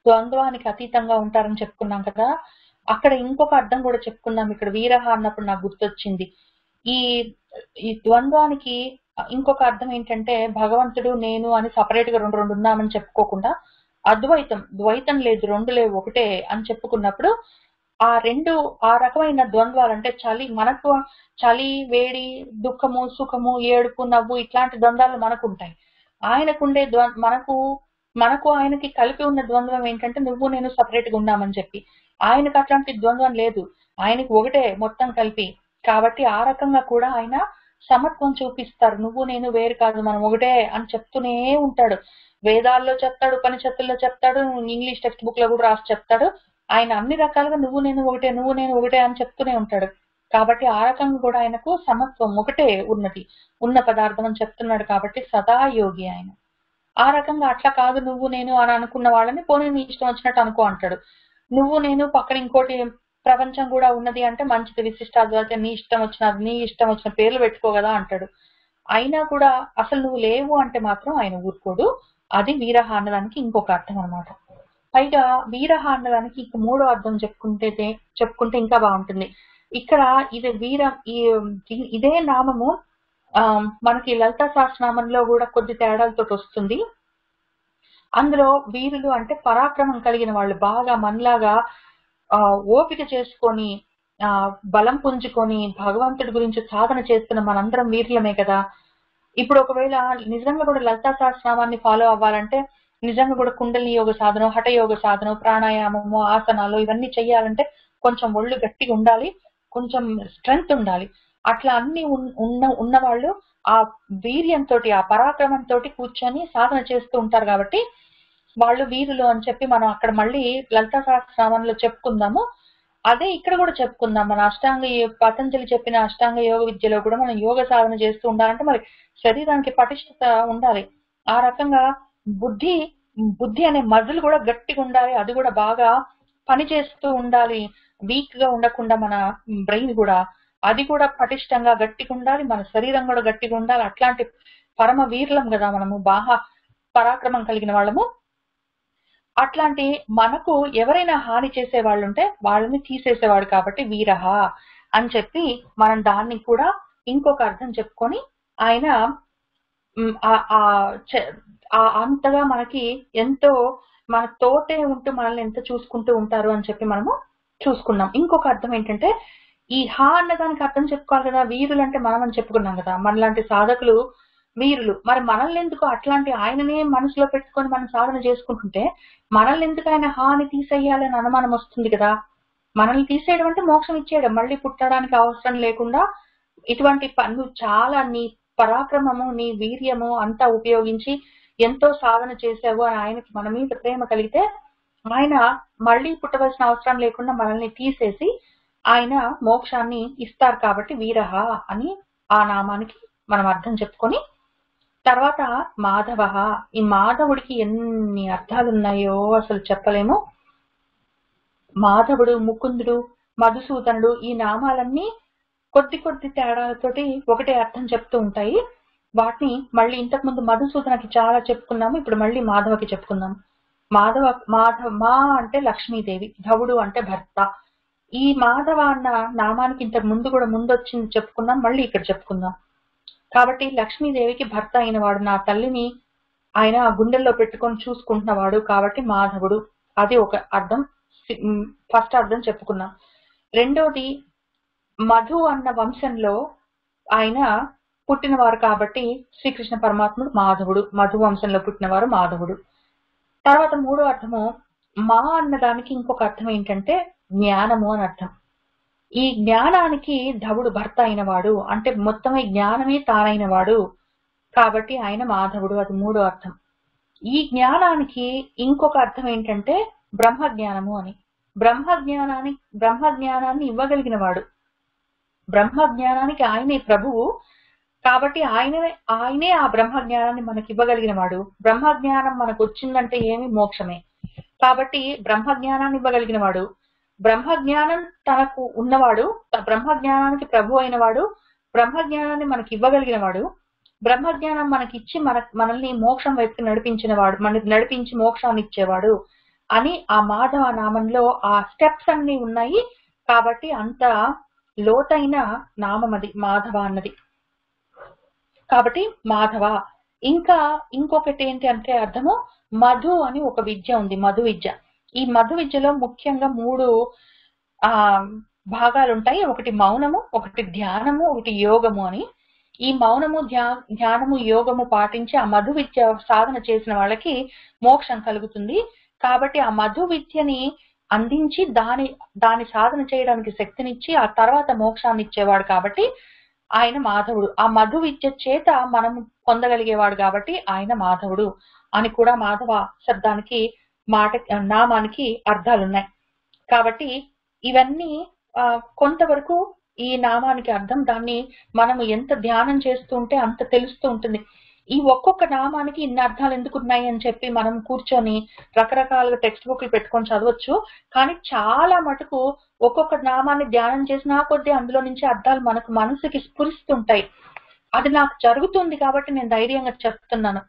ద్వంద్వానికి అతీతంగా ఉంటారని చెప్పుకున్నాం కదా. అక్కడ ఇంకొక అర్థం కూడా చెప్పుకున్నాం. ఇక్కడ వీరహ అన్నప్పుడు నాకు గుర్తొచ్చింది. ఈ ఈ ద్వంద్వానికి ఇంకొక అర్థం ఏంటంటే భగవంతుడు నేను అని సపరేట్ గా రెండు ఉన్నామని చెప్పుకోకుండా అద్వైతం, ద్వైతం లేదు, రెండు లేవు, ఒకటే అని చెప్పుకున్నప్పుడు ఆ రకమైన ద్వంద్వాలు అంటే మనకు చలి, వేడి, దుఃఖము, సుఖము, ఏడుపు, నవ్వు ఇట్లాంటి ద్వంద్వాలు మనకు ఉంటాయి. ఆయనకుండే మనకు ఆయనకి కలిపి ఉన్న ద్వంద్వం ఏంటంటే నువ్వు నేను సపరేట్ గా ఉన్నామని చెప్పి. ఆయనకు అట్లాంటి ద్వంద్వం లేదు, ఆయనకి ఒకటే మొత్తం కలిపి. కాబట్టి ఆ రకంగా కూడా ఆయన సమత్వం చూపిస్తారు. నువ్వు నేను వేరు కాదు, మనం ఒకటే అని చెప్తూనే ఉంటాడు. వేదాల్లో చెప్తాడు, ఉపనిషత్తుల్లో చెప్తాడు, ఇంగ్లీష్ టెక్స్ట్ బుక్ లో కూడా రాసి చెప్తాడు. ఆయన అన్ని రకాలుగా నువ్వు నేను ఒకటే అని చెప్తూనే ఉంటాడు. కాబట్టి ఆ రకంగా కూడా ఆయనకు సమత్వం ఒకటే ఉన్న పదార్థం అని చెప్తున్నాడు. కాబట్టి సదా యోగి ఆయన. ఆ రకంగా అట్లా కాదు నువ్వు నేను అని అనుకున్న వాళ్ళని పోనీ నీ ఇష్టం వచ్చినట్టు అనుకో అంటాడు. నువ్వు నేను పక్కన ఇంకోటి ప్రపంచం కూడా ఉన్నది అంటే మంచిది, విశిష్టాద్వైతం, నీ ఇష్టం వచ్చిన పేర్లు పెట్టుకో కదా అంటాడు. అయినా కూడా అసలు నువ్వు లేవు అంటే మాత్రం ఆయన ఊరుకోడు. అది వీరహ అన్నదానికి ఇంకొక అర్థం అనమాట. పైగా వీరహ అన్నదానికి ఇంక మూడో అర్థం చెప్పుకుంటే ఇంకా బాగుంటుంది. ఇక్కడ ఇదే నామము మనకి లలితా సహస్రనామంలో కూడా కొద్ది తేడాలతో వస్తుంది. అందులో వీరులు అంటే పరాక్రమం కలిగిన వాళ్ళు, బాగా మనలాగా ఓపిక చేసుకొని బలం పుంజుకొని భగవంతుడి గురించి సాధన చేస్తున్న మనందరం వీరులమే కదా. ఇప్పుడు ఒకవేళ నిజంగా కూడా లలితా సహస్రనామాన్ని ఫాలో అవ్వాలంటే నిజంగా కూడా కుండలి యోగ సాధనం, హఠయోగ సాధనం, ప్రాణాయామము, ఆసనాలు ఇవన్నీ చెయ్యాలంటే కొంచెం ఒళ్ళు గట్టిగా ఉండాలి, కొంచెం స్ట్రెంగ్త్ ఉండాలి. అట్లా అన్ని ఉన్నవాళ్ళు ఆ వీర్యంతో, ఆ పరాక్రమంతో కూర్చొని సాధన చేస్తూ ఉంటారు. కాబట్టి వాళ్ళు వీరులు అని చెప్పి మనం అక్కడ మళ్ళీ లలితా సహస్రనామంలో చెప్పుకుందాము. అదే ఇక్కడ కూడా చెప్పుకుందాం. మన పతంజలి చెప్పిన అష్టాంగ యోగ విద్యలో కూడా మనం యోగ సాధన చేస్తూ ఉండాలంటే మరి శరీరానికి పటిష్టత ఉండాలి. ఆ రకంగా బుద్ధి అనే మజిల్ కూడా గట్టిగా ఉండాలి, అది కూడా బాగా పని చేస్తూ ఉండాలి. వీక్ గా ఉండకుండా మన బ్రెయిన్ కూడా అది కూడా పటిష్టంగా గట్టిగా ఉండాలి, మన శరీరం కూడా గట్టిగా ఉండాలి. అట్లాంటి పరమ వీరులం కదా మనము, బాగా పరాక్రమం కలిగిన వాళ్ళము. అట్లాంటి మనకు ఎవరైనా హాని చేసే వాళ్ళు ఉంటే వాళ్ళని తీసేసేవాడు కాబట్టి వీరహ అని చెప్పి మనం దాన్ని కూడా ఇంకొక అర్థం చెప్పుకొని ఆయన అంతగా మనకి ఎంతో మన తోటే ఉంటూ మనల్ని ఎంత చూసుకుంటూ ఉంటారు అని చెప్పి మనము చూసుకున్నాం. ఇంకొక అర్థం ఏంటంటే ఈ అన్నదానికి అర్థం చెప్పుకోవాలి కదా. వీరులు అంటే మనం అని చెప్పుకున్నాం కదా, మనలాంటి సాధకులు వీరులు. మరి మనల్ని ఎందుకు అట్లాంటి ఆయననే మనసులో పెట్టుకొని మనం సాధన చేసుకుంటుంటే మనల్ని ఎందుకు ఆయన అని తీసేయాలని అనుమానం వస్తుంది కదా. మనల్ని తీసేయడం అంటే మోక్షం ఇచ్చేయడం, మళ్ళీ పుట్టడానికి అవసరం లేకుండా ఇటువంటి పనులు చాలా నీ పరాక్రమము, నీ వీర్యము అంతా ఉపయోగించి ఎంతో సాధన చేసావు అని ఆయనకి మన మీద ప్రేమ కలిగితే ఆయన మళ్ళీ పుట్టవలసిన అవసరం లేకుండా మనల్ని తీసేసి ఆయన మోక్షాన్ని ఇస్తారు. కాబట్టి వీరహ అని ఆ నామానికి మనం అర్థం చెప్పుకొని తర్వాత మాధవ. ఈ మాధవుడికి ఎన్ని అర్థాలు ఉన్నాయో అసలు చెప్పలేము. మాధవుడు, ముకుందుడు, మధుసూదనుడు ఈ నామాలన్నీ కొద్ది తేడాలతోటి ఒకటే అర్థం చెప్తూ ఉంటాయి. వాటిని మళ్ళీ ఇంతకుముందు మధుసూదనకి చాలా చెప్పుకున్నాము, ఇప్పుడు మళ్ళీ మాధవకి చెప్పుకుందాం. మా అంటే లక్ష్మీదేవి, ధవుడు అంటే భర్త. ఈ మాధవ అన్న నామానికి ఇంతకు ముందు కూడా ముందొచ్చింది చెప్పుకున్నాం, మళ్ళీ ఇక్కడ చెప్పుకుందాం. కాబట్టి లక్ష్మీదేవికి భర్త అయిన వాడు, నా తల్లిని ఆయన గుండెల్లో పెట్టుకొని చూసుకుంటున్నవాడు కాబట్టి మాధవుడు. అది ఒక అర్థం, ఫస్ట్ అర్థం చెప్పుకున్నాం. రెండోది మధు అన్న వంశంలో ఆయన పుట్టినవారు కాబట్టి శ్రీకృష్ణ పరమాత్ముడు మాధవుడు, మధు వంశంలో పుట్టినవారు మాధవుడు. తర్వాత మూడో అర్థము మా అన్నదానికి ఇంకొక అర్థం ఏంటంటే జ్ఞానము అని అర్థం. ఈ జ్ఞానానికి ధవుడు భర్త అయినవాడు అంటే మొత్తమే జ్ఞానమే తానైన వాడు కాబట్టి ఆయన మాధవుడు, అది మూడో అర్థం. ఈ జ్ఞానానికి ఇంకొక అర్థం ఏంటంటే బ్రహ్మజ్ఞానము అని. బ్రహ్మజ్ఞానాన్ని ఇవ్వగలిగిన వాడు, బ్రహ్మజ్ఞానానికి ఆయనే ప్రభువు కాబట్టి ఆయనే ఆ బ్రహ్మజ్ఞానాన్ని మనకి ఇవ్వగలిగిన వాడు. బ్రహ్మజ్ఞానం మనకు వచ్చిందంటే ఏమి, మోక్షమే. కాబట్టి బ్రహ్మజ్ఞానాన్ని ఇవ్వగలిగిన వాడు, బ్రహ్మజ్ఞానం తనకు ఉన్నవాడు, బ్రహ్మజ్ఞానానికి ప్రభు అయిన వాడు, బ్రహ్మజ్ఞానాన్ని మనకి ఇవ్వగలిగిన వాడు, బ్రహ్మజ్ఞానం మనకిచ్చి మనల్ని మోక్షం వైపు నడిపించిన వాడు, మనకి నడిపించి మోక్షాన్ని ఇచ్చేవాడు. అని ఆ మాధవ నామంలో ఆ స్టెప్స్ అన్ని ఉన్నాయి. కాబట్టి అంత లోతైన నామం అది మాధవ అన్నది. కాబట్టి మాధవ. ఇంకా ఇంకొకటి ఏంటి అంటే అర్థము, మధు అని ఒక విద్య ఉంది, మధు విద్య. ఈ మధు విద్యలో ముఖ్యంగా 3 భాగాలు ఉంటాయి. ఒకటి మౌనము, ఒకటి ధ్యానము, ఒకటి యోగము అని. ఈ మౌనము, ధ్యానము, యోగము పాటించి ఆ మధు విద్య సాధన చేసిన వాళ్ళకి మోక్షం కలుగుతుంది. కాబట్టి ఆ మధు విద్యని అందించి దాని సాధన చేయడానికి శక్తినిచ్చి ఆ తర్వాత మోక్షాన్ని ఇచ్చేవాడు కాబట్టి ఆయన మాధవుడు. ఆ మధు విద్య చేత మనం పొందగలిగేవాడు కాబట్టి ఆయన మాధవుడు అని కూడా మాధవ శబ్దానికి నామానికి అర్థాలున్నాయి. కాబట్టి ఇవన్నీ కొంతవరకు ఈ నామానికి అర్థం. దాన్ని మనము ఎంత ధ్యానం చేస్తూ ఉంటే అంత తెలుస్తూ ఉంటుంది. ఈ ఒక్కొక్క నామానికి ఇన్ని అర్థాలు ఎందుకు ఉన్నాయి అని చెప్పి మనం కూర్చొని రకరకాలుగా టెక్స్ట్ బుక్లు పెట్టుకొని చదవచ్చు. కానీ చాలా మటుకు ఒక్కొక్క నామాన్ని ధ్యానం చేసినా కొద్దీ అందులో నుంచి అర్థాలు మనకు మనసుకి స్ఫురిస్తుంటాయి. అది నాకు జరుగుతుంది కాబట్టి నేను ధైర్యంగా చెప్తున్నాను.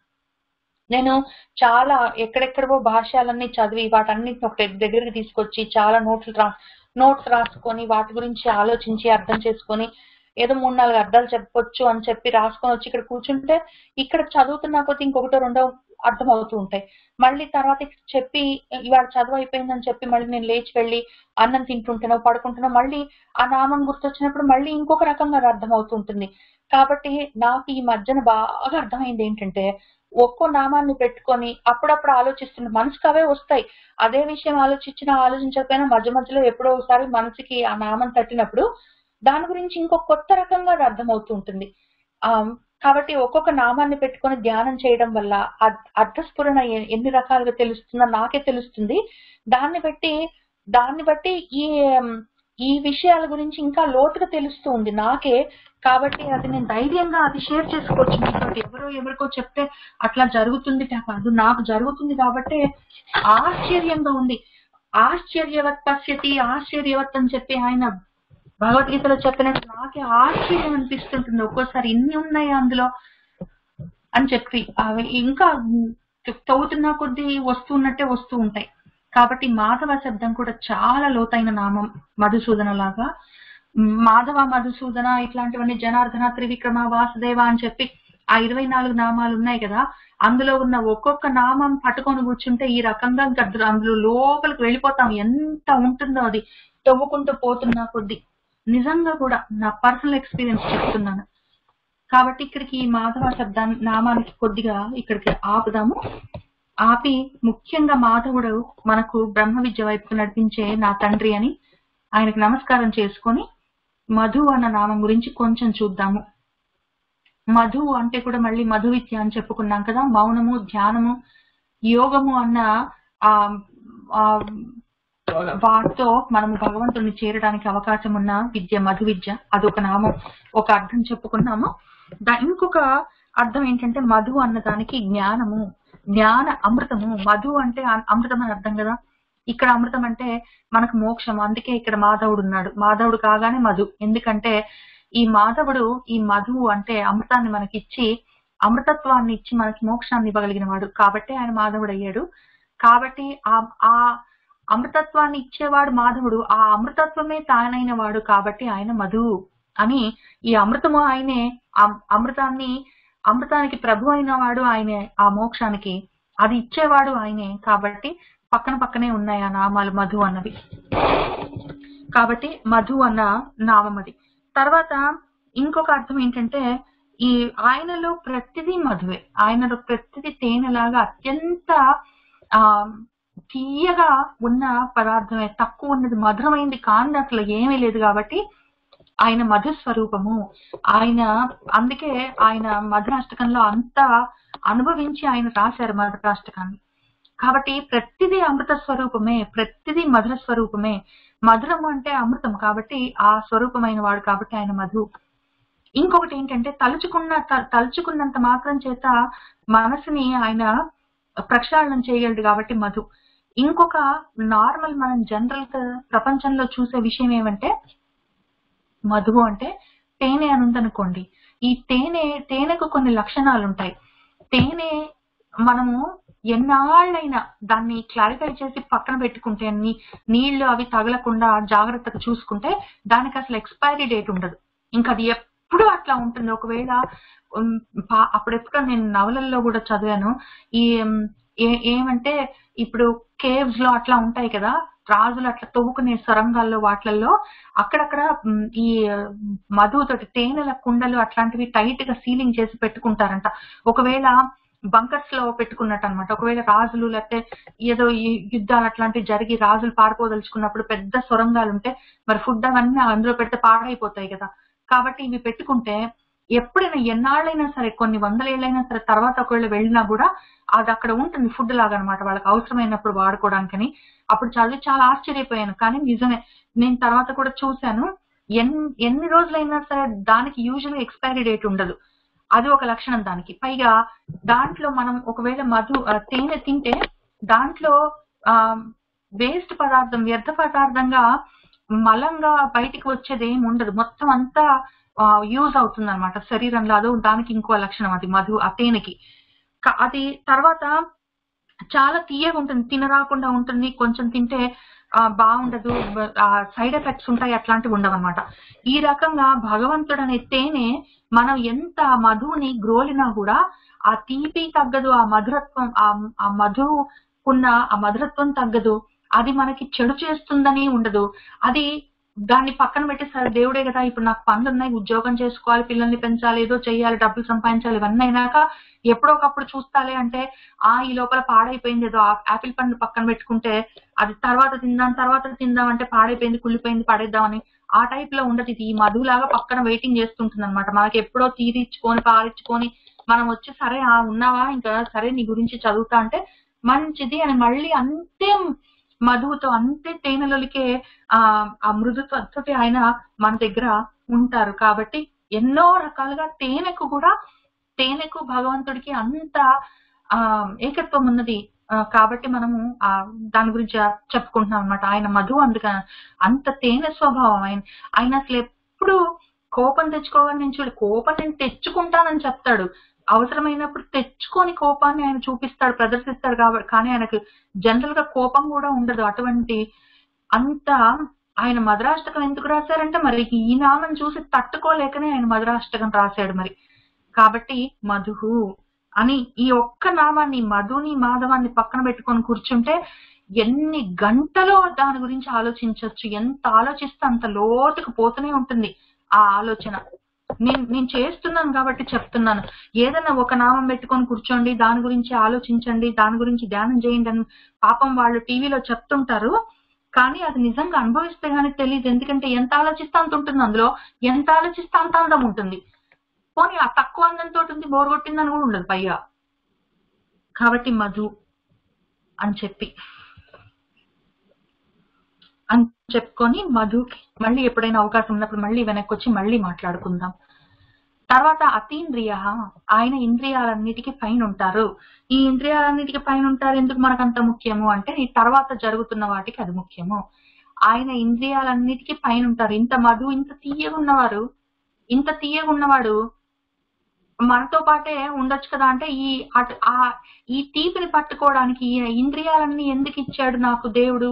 నేను చాలా ఎక్కడెక్కడో భాష్యాలన్నీ చదివి వాటన్నిటిని ఒక దగ్గరికి తీసుకొచ్చి చాలా నోట్స్ రాసుకొని వాటి గురించి ఆలోచించి అర్థం చేసుకొని ఏదో 3-4 అర్థాలు చెప్పొచ్చు అని చెప్పి రాసుకొని వచ్చి ఇక్కడ కూర్చుంటే ఇక్కడ చదువుతున్నా కొద్దీ ఇంకొకటో రెండో అర్థం అవుతూ ఉంటాయి. మళ్ళీ తర్వాత చెప్పి ఇవాళ చదువు అయిపోయిందని చెప్పి మళ్ళీ నేను లేచి వెళ్ళి అన్నం తింటుంటానో పడుకుంటానో మళ్ళీ ఆ నామం గుర్తొచ్చినప్పుడు మళ్ళీ ఇంకొక రకంగా అర్థం అవుతుంటుంది. కాబట్టి నాకు ఈ మధ్యన బాగా అర్థమైంది ఏంటంటే, ఒక్కో నామాన్ని పెట్టుకొని అప్పుడప్పుడు ఆలోచిస్తున్న మనసుకు అవే వస్తాయి. అదే విషయం ఆలోచించకపోయినా మధ్య మధ్యలో ఎప్పుడో ఒకసారి మనసుకి ఆ నామం తట్టినప్పుడు దాని గురించి ఇంకొక కొత్త రకంగా అది అర్థమవుతూ ఉంటుంది. కాబట్టి ఒక్కొక్క నామాన్ని పెట్టుకొని ధ్యానం చేయడం వల్ల అర్థస్ఫురణ ఎన్ని రకాలుగా తెలుస్తుందో నాకే తెలుస్తుంది. దాన్ని బట్టి ఈ విషయాల గురించి ఇంకా లోతుగా తెలుస్తూ ఉంది నాకే. కాబట్టి అది నేను ధైర్యంగా అది షేర్ చేసుకోవచ్చు మీతో. ఎవరికో చెప్తే అట్లా జరుగుతుంది కాదు, నాకు జరుగుతుంది కాబట్టి ఆశ్చర్యంగా ఉంది. ఆశ్చర్యవత్ పశ్యతి, ఆశ్చర్యవత్ అని చెప్పి ఆయన భగవద్గీతలో చెప్పినట్టు నాకే ఆశ్చర్యం అనిపిస్తుంటుంది ఒక్కోసారి. ఇన్ని ఉన్నాయి అందులో అని చెప్పి అవి ఇంకా చదువుతున్న కొద్దీ వస్తున్నట్టే వస్తూ ఉంటాయి. కాబట్టి మాధవ శబ్దం కూడా చాలా లోతైన నామం. మధుసూదన లాగా మాధవ, మధుసూదన ఇట్లాంటివన్నీ, జనార్దన, త్రివిక్రమ, వాసుదేవ అని చెప్పి ఆ 24 నామాలు ఉన్నాయి కదా, అందులో ఉన్న ఒక్కొక్క నామం పట్టుకొని కూర్చుంటే ఈ రకంగా అందులో లోపలికి వెళ్ళిపోతాం. ఎంత ఉంటుందో అది తవ్వుకుంటూ పోతున్నా కొద్దీ. నిజంగా కూడా నా పర్సనల్ ఎక్స్పీరియన్స్ చెప్తున్నాను. కాబట్టి ఇక్కడికి ఈ మాధవ శబ్దాన్ని నామానికి కొద్దిగా ఇక్కడికి ఆపుదాము. ఆపి ముఖ్యంగా మాధవుడు మనకు బ్రహ్మ విద్య వైపు నడిపించే నా తండ్రి అని ఆయనకు నమస్కారం చేసుకొని మధు అన్న నామం గురించి కొంచెం చూద్దాము. మధు అంటే కూడా మళ్ళీ మధు విద్య అని చెప్పుకున్నాం కదా. మౌనము, ధ్యానము, యోగము అన్న వాటితో మనము భగవంతుడిని చేరడానికి అవకాశం ఉన్న విద్య మధు విద్య. అదొక నామం, ఒక అర్థం చెప్పుకున్నాము. ఇంకొక అర్థం ఏంటంటే మధు అన్నదానికి జ్ఞానము, జ్ఞాన అమృతము. మధు అంటే అమృతం అని అర్థం కదా. ఇక్కడ అమృతం అంటే మనకు మోక్షం. అందుకే ఇక్కడ మాధవుడు ఉన్నాడు. మాధవుడు కాగానే మధు. ఎందుకంటే ఈ మాధవుడు ఈ మధువు అంటే అమృతాన్ని మనకిచ్చి, అమృతత్వాన్ని ఇచ్చి మనకి మోక్షాన్ని ఇవ్వగలిగిన వాడు కాబట్టి ఆయన మాధవుడు అయ్యాడు. కాబట్టి ఆ అమృతత్వాన్ని ఇచ్చేవాడు మాధవుడు, ఆ అమృతత్వమే తానైన వాడు కాబట్టి ఆయన మధువు అని. ఈ అమృతము ఆయనే, అమృతానికి ప్రభు అయిన వాడు ఆయనే, ఆ మోక్షానికి అది ఇచ్చేవాడు ఆయనే. కాబట్టి పక్కనే ఉన్నాయి ఆ నామాలు మధు అన్నవి. కాబట్టి మధు అన్న నామం అది. తర్వాత ఇంకొక అర్థం ఏంటంటే ఈ ఆయనలో ప్రతిదీ మధువే, ఆయనలో ప్రతిదీ తేనెలాగా అత్యంత తీయగా ఉన్న పదార్థమే, తక్కువ ఉన్నది మధురమైంది కాంతి అసలు ఏమీ లేదు. కాబట్టి ఆయన మధుస్వరూపము. అందుకే ఆయన మధురాష్టకంలో అంతా అనుభవించి ఆయన రాశారు మధురాష్టకాన్ని. కాబట్టి ప్రతిదీ అమృత స్వరూపమే, ప్రతిదీ మధుర స్వరూపమే. మధురము అంటే అమృతం కాబట్టి ఆ స్వరూపమైన వాడు కాబట్టి ఆయన మధు. ఇంకొకటి ఏంటంటే తలుచుకున్నంత మాత్రం చేత మనసుని ఆయన ప్రక్షాళనం చేయగలడు కాబట్టి మధు. ఇంకొక నార్మల్ మనం జనరల్ ప్రపంచంలో చూసే విషయం ఏమంటే మధువు అంటే తేనె అని ఉందనుకోండి. ఈ తేనెకు కొన్ని లక్షణాలు ఉంటాయి. తేనె మనము ఎన్నాళ్ళైనా దాన్ని క్లారిఫై చేసి పక్కన పెట్టుకుంటే నీళ్లు అవి తగలకుండా జాగ్రత్తగా చూసుకుంటే దానికి అసలు ఎక్స్పైరీ డేట్ ఉండదు. ఇంకా అది ఎప్పుడు అట్లా ఉంటుంది. ఒకవేళ అప్పుడెప్పుడో నేను నవలల్లో కూడా చదివాను. ఈ ఏమంటే ఇప్పుడు కేవ్స్ లో అట్లా ఉంటాయి కదా, రాజులు అట్లా తవ్వుకునే సొరంగాల్లో వాటిల్లో అక్కడక్కడ ఈ మధుతోటి తేనెల కుండలు అట్లాంటివి టైట్ గా సీలింగ్ చేసి పెట్టుకుంటారంట. ఒకవేళ బంకర్స్ లో పెట్టుకున్నట్టు అనమాట. ఒకవేళ రాజులు లేకపోతే ఏదో యుద్ధాలు అట్లాంటివి జరిగి రాజులు పారిపోదలుచుకున్నప్పుడు పెద్ద సొరంగాలు ఉంటే మరి ఫుడ్ అవన్నీ అందులో పెడితే పాడైపోతాయి కదా. కాబట్టి ఇవి పెట్టుకుంటే ఎప్పుడైనా ఎన్నాళ్ళైనా సరే, కొన్ని 100 ఏళ్ళైనా సరే, తర్వాత ఒకవేళ వెళ్ళినా కూడా అది అక్కడ ఉంటుంది ఫుడ్ లాగా అనమాట, వాళ్ళకి అవసరమైనప్పుడు వాడుకోవడానికని. అప్పుడు చదివి చాలా ఆశ్చర్యపోయాను. కానీ నిజమే, నేను తర్వాత కూడా చూశాను. ఎన్ని రోజులైనా సరే దానికి యూజువల్ ఎక్స్పైరీ డేట్ ఉండదు. అది ఒక లక్షణం దానికి. పైగా దాంట్లో మనం ఒకవేళ తేనె తింటే దాంట్లో వేస్ట్ పదార్థం, వ్యర్థ పదార్థంగా మలంగా బయటికి వచ్చేది ఏమి ఉండదు. మొత్తం అంతా యూజ్ అవుతుంది అనమాట శరీరంలో. అదో దానికి ఇంకో లక్షణం అది ఆ తేనెకి. అది తర్వాత చాలా తీయగా ఉంటుంది, తినరాకుండా ఉంటుంది. కొంచెం తింటే బాగుండదు, సైడ్ ఎఫెక్ట్స్ ఉంటాయి, అట్లాంటివి ఉండవన్నమాట. ఈ రకంగా భగవంతుడు అనే తేనె మనం ఎంత మధువుని గ్రోలినా కూడా ఆ తీపి తగ్గదు, ఆ మధురత్వం, ఆ మధుకున్న ఆ మధురత్వం తగ్గదు. అది మనకి చెడు చేస్తుందని ఉండదు. అది దాన్ని పక్కన పెట్టి, సరే దేవుడే కదా, ఇప్పుడు నాకు పనులు ఉన్నాయి, ఉద్యోగం చేసుకోవాలి, పిల్లల్ని పెంచాలి, ఏదో చెయ్యాలి, డబ్బులు సంపాదించాలి, ఇవన్నీ అయినాక ఎప్పుడో ఒకప్పుడు చూస్తాలే అంటే ఈ లోపల పాడైపోయింది, ఏదో ఆపిల్ పండు పక్కన పెట్టుకుంటే అది తర్వాత తిందాం అంటే పాడైపోయింది, కుళ్ళిపోయింది, పడేద్దామని ఆ టైప్ లో ఉండదు. ఇది ఈ మధులాగా పక్కన వెయిటింగ్ చేస్తుంటుంది అనమాట. మనకి ఎప్పుడో తీరిచ్చుకొని పాలిచ్చుకొని మనం వచ్చి సరే ఉన్నావా, ఇంకా సరే నీ గురించి చదువుతా అంటే మంచిది అని మళ్ళీ అంతే మధువుతో, అంతే తేనెలకే ఆ మృదుత్వంతో ఆయన మన దగ్గర ఉంటారు. కాబట్టి ఎన్నో రకాలుగా తేనెకు భగవంతుడికి అంత ఏకత్వం ఉన్నది. కాబట్టి మనము దాని గురించి చెప్పుకుంటున్నాం అనమాట. ఆయన మధువు అందుకని అంత తేనె స్వభావం. ఆయన అసలు ఎప్పుడు కోపం తెచ్చుకోవాలని నేను కోపం నేను తెచ్చుకుంటానని చెప్తాడు. అవసరమైనప్పుడు తెచ్చుకొని కోపాన్ని ఆయన చూపిస్తాడు, ప్రదర్శిస్తాడు. కాబట్టి కానీ ఆయనకు జనరల్ గా కోపం కూడా ఉండదు. అటువంటి అంత ఆయన మధురాష్టకం ఎందుకు రాశారంటే మరి ఈ నామం చూసి తట్టుకోలేకనే ఆయన మధురాష్టకం రాశాడు మరి. కాబట్టి మధుహు అని ఈ ఒక్క నామాన్ని, మధుని మాధవాన్ని పక్కన పెట్టుకొని కూర్చుంటే ఎన్ని గంటలో దాని గురించి ఆలోచించవచ్చు. ఎంత ఆలోచిస్తే అంత లోతుకు పోతూనే ఉంటుంది ఆ ఆలోచన. నేను చేస్తున్నాను కాబట్టి చెప్తున్నాను. ఏదైనా ఒక నామం పెట్టుకొని కూర్చోండి, దాని గురించి ఆలోచించండి, దాని గురించి ధ్యానం చేయండి అని పాపం వాళ్ళు టీవీలో చెప్తుంటారు. కానీ అది నిజంగా అనుభవిస్తే గానీ తెలియదు. ఎందుకంటే ఎంత ఆలోచిస్తే అంత ఉంటుంది అందులో, ఎంత ఆలోచిస్తే అంత అందం ఉంటుంది. పోనీ ఆ తక్కువ అందంతో ఉంది, బోర్ కొట్టిందని కూడా ఉండదు పైగా. కాబట్టి మధు అని చెప్పుకొని మధుకి మళ్ళీ ఎప్పుడైనా అవకాశం ఉన్నప్పుడు మళ్ళీ వెనక్కి వచ్చి మళ్ళీ మాట్లాడుకుందాం. తర్వాత అతీంద్రియ, ఆయన ఇంద్రియాలన్నిటికీ పైన ఉంటారు. ఈ ఇంద్రియాలన్నిటికీ పైన ఉంటారు ఎందుకు మనకంత ముఖ్యము అంటే ఈ తర్వాత జరుగుతున్న వాటికి అది ముఖ్యము. ఆయన ఇంద్రియాలన్నిటికీ పైన ఉంటారు. ఇంత మధు, ఇంత తీయగా ఉన్నవాడు మనతో పాటే ఉండొచ్చు కదా. అంటే ఈ తీపిని పట్టుకోవడానికి ఈ ఇంద్రియాలన్నీ ఎందుకు ఇచ్చాడు నాకు దేవుడు?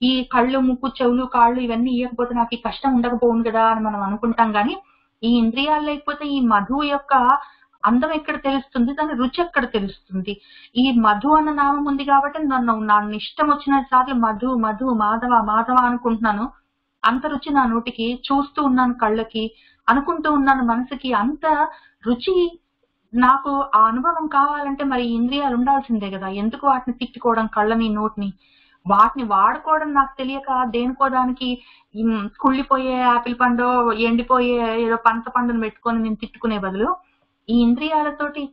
ఈ కళ్ళు, ముక్కు, చెవులు, కాళ్ళు ఇవన్నీ ఇవ్వకపోతే నాకు ఈ కష్టం ఉండకపోవును కదా అని మనం అనుకుంటాం. కానీ ఈ ఇంద్రియాలు లేకపోతే ఈ మధు యొక్క అందం ఎక్కడ తెలుస్తుంది, దాని రుచి ఎక్కడ తెలుస్తుంది? ఈ మధు అన్న నామం ఉంది కాబట్టి నన్ను ఇష్టం వచ్చిన సార్లు మధు మధు మాధవ మాధవ అనుకుంటున్నాను. అంత రుచి నా నోటికి, చూస్తూ ఉన్నాను కళ్ళకి, అనుకుంటూ ఉన్నాను మనసుకి. అంత రుచి నాకు ఆ అనుభవం కావాలంటే మరి ఇంద్రియాలు ఉండాల్సిందే కదా. ఎందుకు వాటిని తిట్టుకోవడం, కళ్ళని, నోటిని? వాటిని వాడుకోవడం నాకు తెలియక దేనికో దానికి కుళ్ళిపోయే ఆపిల్ పండు, ఎండిపోయే ఏదో పనస పండును పెట్టుకొని నేను తిట్టుకునే బదులు ఈ ఇంద్రియాలతోటి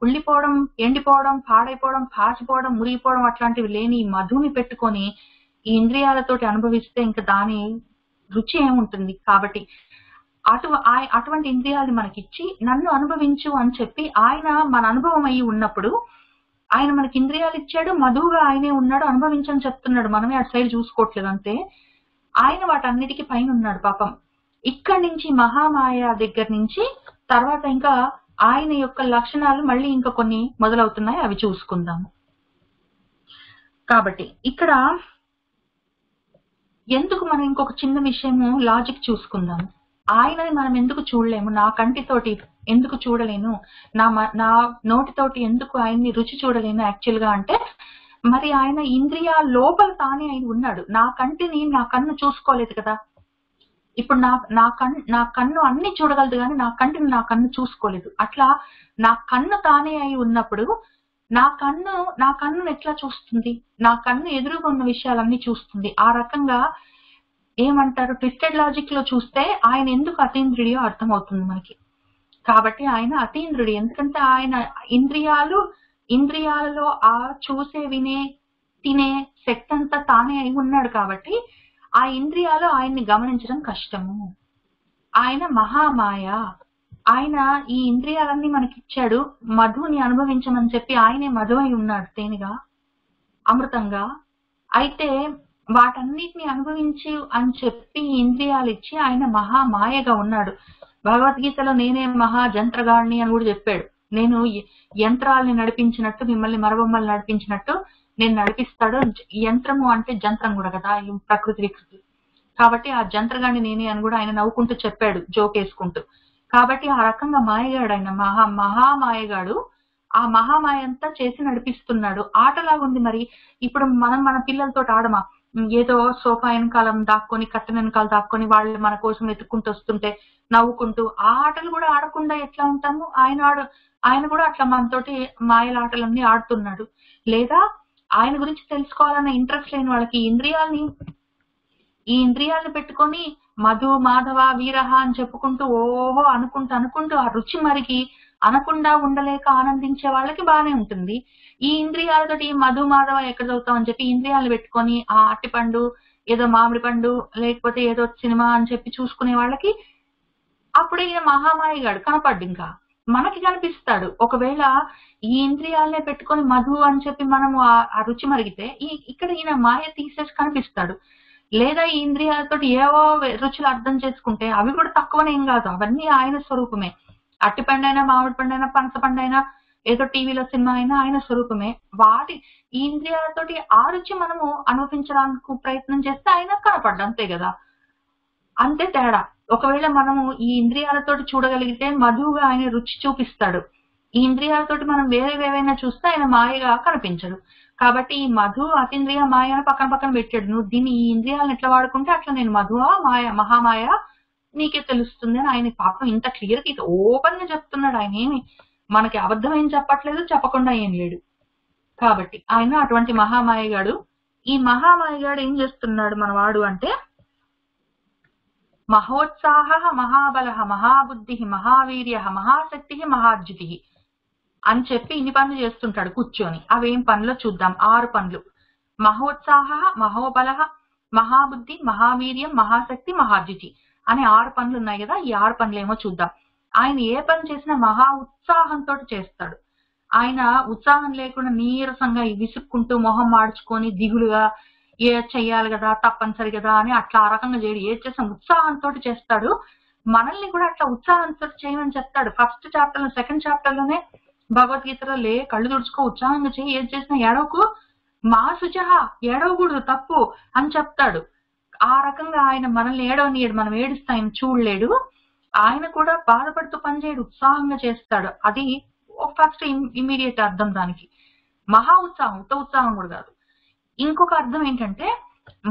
కుళ్ళిపోవడం, ఎండిపోవడం, పాడైపోవడం, పాచిపోవడం, మురిగిపోవడం అట్లాంటివి లేని ఈ మధుని పెట్టుకొని ఈ ఇంద్రియాలతోటి అనుభవిస్తే ఇంకా దాని రుచి ఏముంటుంది? కాబట్టి అటువంటి ఇంద్రియాలను మనకిచ్చి నన్ను అనుభవించు అని చెప్పి ఆయన మన అనుభవం అయ్యి ఉన్నప్పుడు ఆయన మనకి ఇంద్రియాలు ఇచ్చాడు, మధువుగా ఆయనే ఉన్నాడు, అనుభవించని చెప్తున్నాడు. మనమే అటు సైడ్ చూసుకోవట్లేదు అంతే. ఆయన వాటన్నిటికీ పైన ఉన్నాడు పాపం. ఇక్కడి నుంచి మహామాయ దగ్గర నుంచి తర్వాత ఇంకా ఆయన యొక్క లక్షణాలు మళ్ళీ ఇంకా కొన్ని మొదలవుతున్నాయి, అవి చూసుకుందాము. కాబట్టి ఇక్కడ ఎందుకు మనం ఇంకొక చిన్న విషయము లాజిక్ చూసుకుందాము. ఆయనని మనం ఎందుకు చూడలేము, నా కంటితోటి ఎందుకు చూడలేను, నా నోటితోటి ఎందుకు ఆయన్ని రుచి చూడలేను యాక్చువల్ గా అంటే, మరి ఆయన ఇంద్రియ లోపల తానే ఆయన ఉన్నాడు. నా కన్ను చూసుకోలేదు కదా. ఇప్పుడు నా కన్ను అన్ని చూడగలదు కానీ నా కన్ను చూసుకోలేదు. అట్లా నా కన్ను తానే అయి ఉన్నప్పుడు నా కన్ను ఎట్లా చూస్తుంది? నా కన్ను ఎదురుగా ఉన్న విషయాలన్నీ చూస్తుంది. ఆ రకంగా ఏమంటారు, ట్విస్టెడ్ లాజిక్ లో చూస్తే ఆయన ఎందుకు అతీంద్రియుడో అర్థమవుతుంది మనకి. కాబట్టి ఆయన అతీంద్రుడు, ఎందుకంటే ఆయన ఇంద్రియాలలో ఆ చూసే, వినే, తినే శక్తి అంతా తానే అయి ఉన్నాడు. కాబట్టి ఆ ఇంద్రియాలు ఆయన్ని గమనించడం కష్టము. ఆయన మహామాయ. ఆయన ఈ ఇంద్రియాలన్నీ మనకిచ్చాడు, మధుని అనుభవించమని చెప్పి ఆయనే మధు అయి ఉన్నాడు, తేనెగా, అమృతంగా. అయితే వాటన్నిటిని అనుభవించి అని చెప్పి ఇంద్రియాలు ఇచ్చి ఆయన మహామాయగా ఉన్నాడు. భగవద్గీతలో నేనే మహా జంత్రగాడిని అని కూడా చెప్పాడు. నేను యంత్రాలని నడిపించినట్టు, మిమ్మల్ని మరబొమ్మలు నడిపించినట్టు నేను నడిపిస్తాడు. యంత్రము అంటే జంత్రం కూడా కదా, ప్రకృతి వికృతి. కాబట్టి ఆ జంత్రగాడిని నేనే అని కూడా ఆయన నవ్వుకుంటూ చెప్పాడు, జోకేసుకుంటూ. కాబట్టి ఆ రకంగా మాయగాడు ఆయన, మహామాయగాడు. ఆ మహామాయ అంతా చేసి నడిపిస్తున్నాడు. ఆటలాగుంది. మరి ఇప్పుడు మనం మన పిల్లలతో ఆడమా? ఏదో సోఫా వెనకాలం దాక్కొని, కట్టె వెనకాల దాక్కొని వాళ్ళు మన కోసం వెతుక్కుంటూ వస్తుంటే నవ్వుకుంటూ ఆ ఆటలు కూడా ఆడకుండా ఎట్లా ఉంటాము? ఆయన కూడా అట్లా మనతోటి మాయల ఆటలన్నీ ఆడుతున్నాడు. లేదా ఆయన గురించి తెలుసుకోవాలన్న ఇంట్రెస్ట్ లేని వాళ్ళకి ఈ ఇంద్రియాలను పెట్టుకొని మధు, మాధవ, వీరహ అని చెప్పుకుంటూ ఓహో అనుకుంటూ ఆ రుచి మరిగి అనకుండా ఉండలేక ఆనందించే వాళ్ళకి బానే ఉంటుంది. ఈ ఇంద్రియాలతోటి ఈ మధు, మాధవ ఎక్కడ చదువుతామని చెప్పి ఇంద్రియాలను పెట్టుకొని ఆ అట్టిపండు, ఏదో మామిడి పండు, లేకపోతే ఏదో సినిమా అని చెప్పి చూసుకునే వాళ్ళకి అప్పుడే ఈయన మహామాయగాడు కనపడ్డు. ఇంకా మనకి కనిపిస్తాడు. ఒకవేళ ఈ ఇంద్రియాలనే పెట్టుకొని మధు అని చెప్పి మనము ఆ రుచి మరిగితే ఇక్కడ ఈయన మాయ తీసేసి కనిపిస్తాడు. లేదా ఈ ఇంద్రియాలతో ఏవో రుచులు అర్థం చేసుకుంటే అవి కూడా తక్కువనేం కాదు, అవన్నీ ఆయన స్వరూపమే. అట్టి పండైనా, మామిడి పండైనా, పనస పండైనా, ఏదో టీవీలో సినిమా అయినా ఆయన స్వరూపమే. ఈ ఇంద్రియాలతోటి ఆ రుచి మనము అనుభవించడానికి ప్రయత్నం చేస్తే ఆయన కనపడ్డు, అంతే కదా. అంతే తేడా. ఒకవేళ మనము ఈ ఇంద్రియాలతోటి చూడగలిగితే మధువుగా ఆయన రుచి చూపిస్తాడు. ఈ ఇంద్రియాలతోటి మనం వేరేవేవైనా చూస్తే ఆయన మాయగా కనిపించడు. కాబట్టి ఈ మధు, అతీంద్రియ, మాయ అని పక్కన పెట్టాడు. నువ్వు దీన్ని ఈ ఇంద్రియాలను ఎట్లా వాడుకుంటే అట్లా నేను మధువా, మహామాయ నీకే తెలుస్తుంది అని ఆయన పాపం ఇంత క్లియర్ గా ఓపెన్ గా చెప్తున్నాడు. ఆయన ఏమి మనకి అబద్ధం ఏం చెప్పట్లేదు, చెప్పకుండా ఏం లేడు. కాబట్టి ఆయన అటువంటి మహామాయగాడు. ఈ మహామాయగాడు ఏం చేస్తున్నాడు మనవాడు అంటే, మహోత్సాహ, మహాబల, మహాబుద్ధి, మహావీర్య, మహాశక్తి, మహాద్యుతి అని చెప్పి ఇన్ని పనులు చేస్తుంటాడు కూర్చొని. అవేం పనులు చూద్దాం. 6 పనులు. మహోత్సాహ, మహోబల, మహాబుద్ధి, మహావీర్యం, మహాశక్తి, మహాద్యుతి అని 6 పనులు ఉన్నాయి కదా. ఈ 6 పనులు ఏమో చూద్దాం. ఆయన ఏ పని చేసినా మహా ఉత్సాహంతో చేస్తాడు. ఆయన ఉత్సాహం లేకుండా నీరసంగా విసుక్కుంటూ మొహం మార్చుకొని దిగులుగా ఏ చెయ్యాలి కదా, తప్పనిసరి కదా అని అట్లా ఆ రకంగా చేయడు. ఏ చేసిన ఉత్సాహంతో చేస్తాడు. మనల్ని కూడా అట్లా ఉత్సాహంతో చేయమని చెప్తాడు. ఫస్ట్ చాప్టర్ లో, సెకండ్ చాప్టర్ లోనే భగవద్గీతలో కళ్ళు తుడుచుకో, ఉత్సాహంగా చేయి, ఏది చేసినా ఏడవకు, మా శుచహ, ఏడవకూడదు, తప్పు అని చెప్తాడు. ఆ రకంగా ఆయన మనల్ని ఏడవనీయడు. మనం ఏడుస్తే ఆయన చూడలేడు. ఆయన కూడా బాధపడుతూ పనిచేయడు, ఉత్సాహంగా చేస్తాడు. అది ఫస్ట్ ఇమీడియట్ అర్థం దానికి. మహా ఉత్సాహం, ఉత్సాహం కూడా కాదు. ఇంకొక అర్థం ఏంటంటే,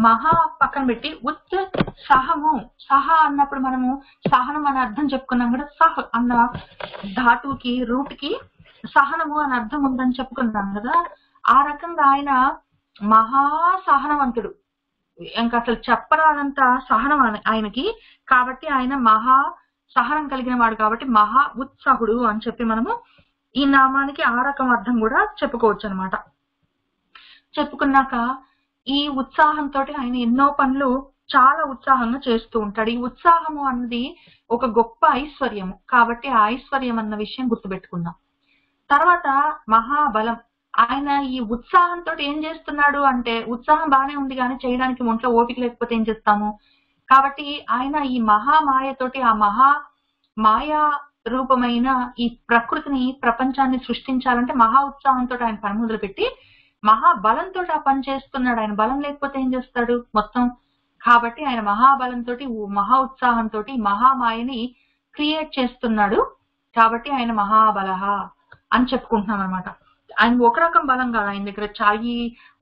మహా పక్కన పెట్టి ఉత్సాహము. సహ అన్నప్పుడు మనము సహనం అనే అర్థం చెప్పుకున్నాం కదా. సహ అన్న ధాతువుకి, రూట్ కి సహనము అని అర్థం ఉందని చెప్పుకున్నాం కదా. ఆ రకంగా ఆయన మహా సహనవంతుడు. ఇంకా అసలు చెప్పరానంత సహనం ఆయనకి. కాబట్టి ఆయన మహా సహనం కలిగిన వాడు. కాబట్టి మహా ఉత్సాహుడు అని చెప్పి మనము ఈ నామానికి ఆ రకం అర్థం కూడా చెప్పుకోవచ్చు అనమాట. చెప్పుకున్నాక ఈ ఉత్సాహంతో ఆయన ఎన్నో పనులు చాలా ఉత్సాహంగా చేస్తూ ఉంటాడు. ఈ ఉత్సాహము అన్నది ఒక గొప్ప ఐశ్వర్యము. కాబట్టి ఆ ఐశ్వర్యం అన్న విషయం గుర్తుపెట్టుకుందాం. తర్వాత మహాబలం. ఆయన ఈ ఉత్సాహంతో ఏం చేస్తున్నాడు అంటే, ఉత్సాహం బానే ఉంది కానీ చేయడానికి ఒంట్లో ఓపిక లేకపోతే ఏం చేస్తాము. కాబట్టి ఆయన ఈ మహామాయతోటి, ఆ మహామాయ రూపమైన ఈ ప్రకృతిని ప్రపంచాన్ని సృష్టించాలంటే మహా ఉత్సాహంతో ఆయన పని మొదలుపెట్టి మహాబలంతో ఆ పని చేస్తున్నాడు. ఆయన బలం లేకపోతే ఏం చేస్తాడు మొత్తం. కాబట్టి ఆయన మహాబలంతో మహా ఉత్సాహంతో మహామాయని క్రియేట్ చేస్తున్నాడు. కాబట్టి ఆయన మహాబలహ అని చెప్పుకుంటున్నాం అనమాట. ఆయన ఒక రకం బలం కాదు, ఆయన దగ్గర ఈ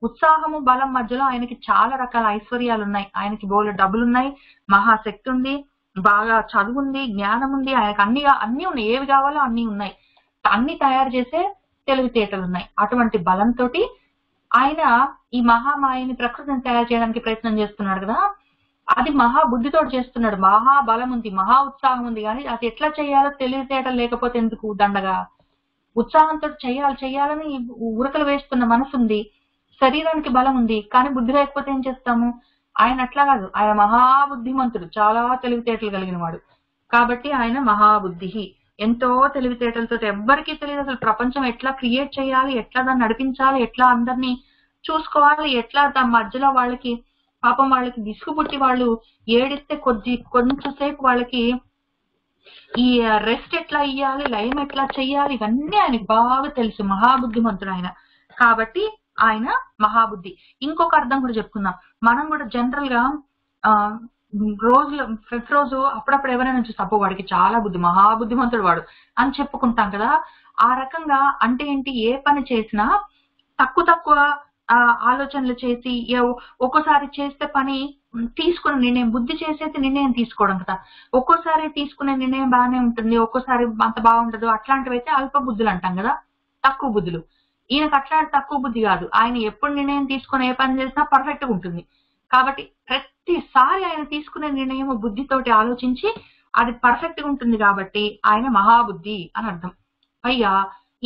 ఉత్సాహము బలం మధ్యలో ఆయనకి చాలా రకాల ఐశ్వర్యాలు ఉన్నాయి. ఆయనకి బోలె డబ్బులున్నాయి, మహాశక్తి ఉంది, బాగా చదువు ఉంది, జ్ఞానం ఉంది, ఆయనకు అన్ని ఉన్నాయి, ఏవి కావాలో అన్ని ఉన్నాయి, అన్ని తయారు చేసే తెలివితేటలు ఉన్నాయి. అటువంటి బలంతో ఆయన ఈ మహామాయని ప్రకృతిని తయారు చేయడానికి ప్రయత్నం చేస్తున్నాడు కదా, అది మహాబుద్ధితో చేస్తున్నాడు. మహాబలం ఉంది, మహా ఉత్సాహం ఉంది, కానీ అది ఎట్లా చేయాలో తెలివితేటలు లేకపోతే ఎందుకు దండగా. ఉత్సాహంతో చెయ్యాలని ఉరకలు వేస్తున్న మనసు ఉంది, శరీరానికి బలం ఉంది, కానీ బుద్ధి లేకపోతే ఏం చేస్తాము. ఆయన అట్లా కాదు, ఆయన మహాబుద్ధిమంతుడు, చాలా తెలివితేటలు కలిగిన వాడు. కాబట్టి ఆయన మహాబుద్ధి, ఎంతో తెలివితేటలతో. ఎవ్వరికీ తెలియదు అసలు ప్రపంచం ఎట్లా క్రియేట్ చేయాలి, ఎట్లా దాన్ని నడిపించాలి, ఎట్లా అందరినీ చూసుకోవాలి, ఎట్లా దాని మధ్యలో వాళ్ళకి పాపం వాళ్ళకి విసుగు పుట్టి వాళ్ళు ఏడిస్తే కొంచెంసేపు వాళ్ళకి ఈ రెస్ట్ ఎట్లా ఇయ్యాలి, లయం ఎట్లా చెయ్యాలి, ఇవన్నీ ఆయనకు బాగా తెలుసు. మహాబుద్ధిమంతుడు ఆయన. కాబట్టి ఆయన మహాబుద్ధి. ఇంకొక అర్థం కూడా చెప్పుకుందాం. మనం కూడా జనరల్ గా ప్రతిరోజు అప్పుడప్పుడు ఎవరైనా చూసి అబ్బో వాడికి చాలా బుద్ధి, మహాబుద్ధిమంతుడు వాడు అని చెప్పుకుంటాం కదా. ఆ రకంగా అంటే ఏంటి, ఏ పని చేసినా తక్కువ ఆలోచనలు చేసి ఒక్కోసారి చేస్తే పని తీసుకునే నిర్ణయం, బుద్ధి చేసేది నిర్ణయం తీసుకోవడం కదా. ఒక్కోసారి తీసుకునే నిర్ణయం బాగానే ఉంటుంది, ఒక్కోసారి అంత బాగుండదు. అట్లాంటివైతే అల్ప బుద్ధులు అంటాం కదా, తక్కువ బుద్ధులు. ఈయనకు అట్లాంటి తక్కువ బుద్ధి కాదు. ఆయన ఎప్పుడు నిర్ణయం తీసుకుని ఏ పని చేసినా పర్ఫెక్ట్ గా ఉంటుంది. కాబట్టి ప్రతిసారి ఆయన తీసుకునే నిర్ణయం బుద్ధితోటి ఆలోచించి అది పర్ఫెక్ట్ గా ఉంటుంది. కాబట్టి ఆయన మహాబుద్ధి అని అర్థం. పైగా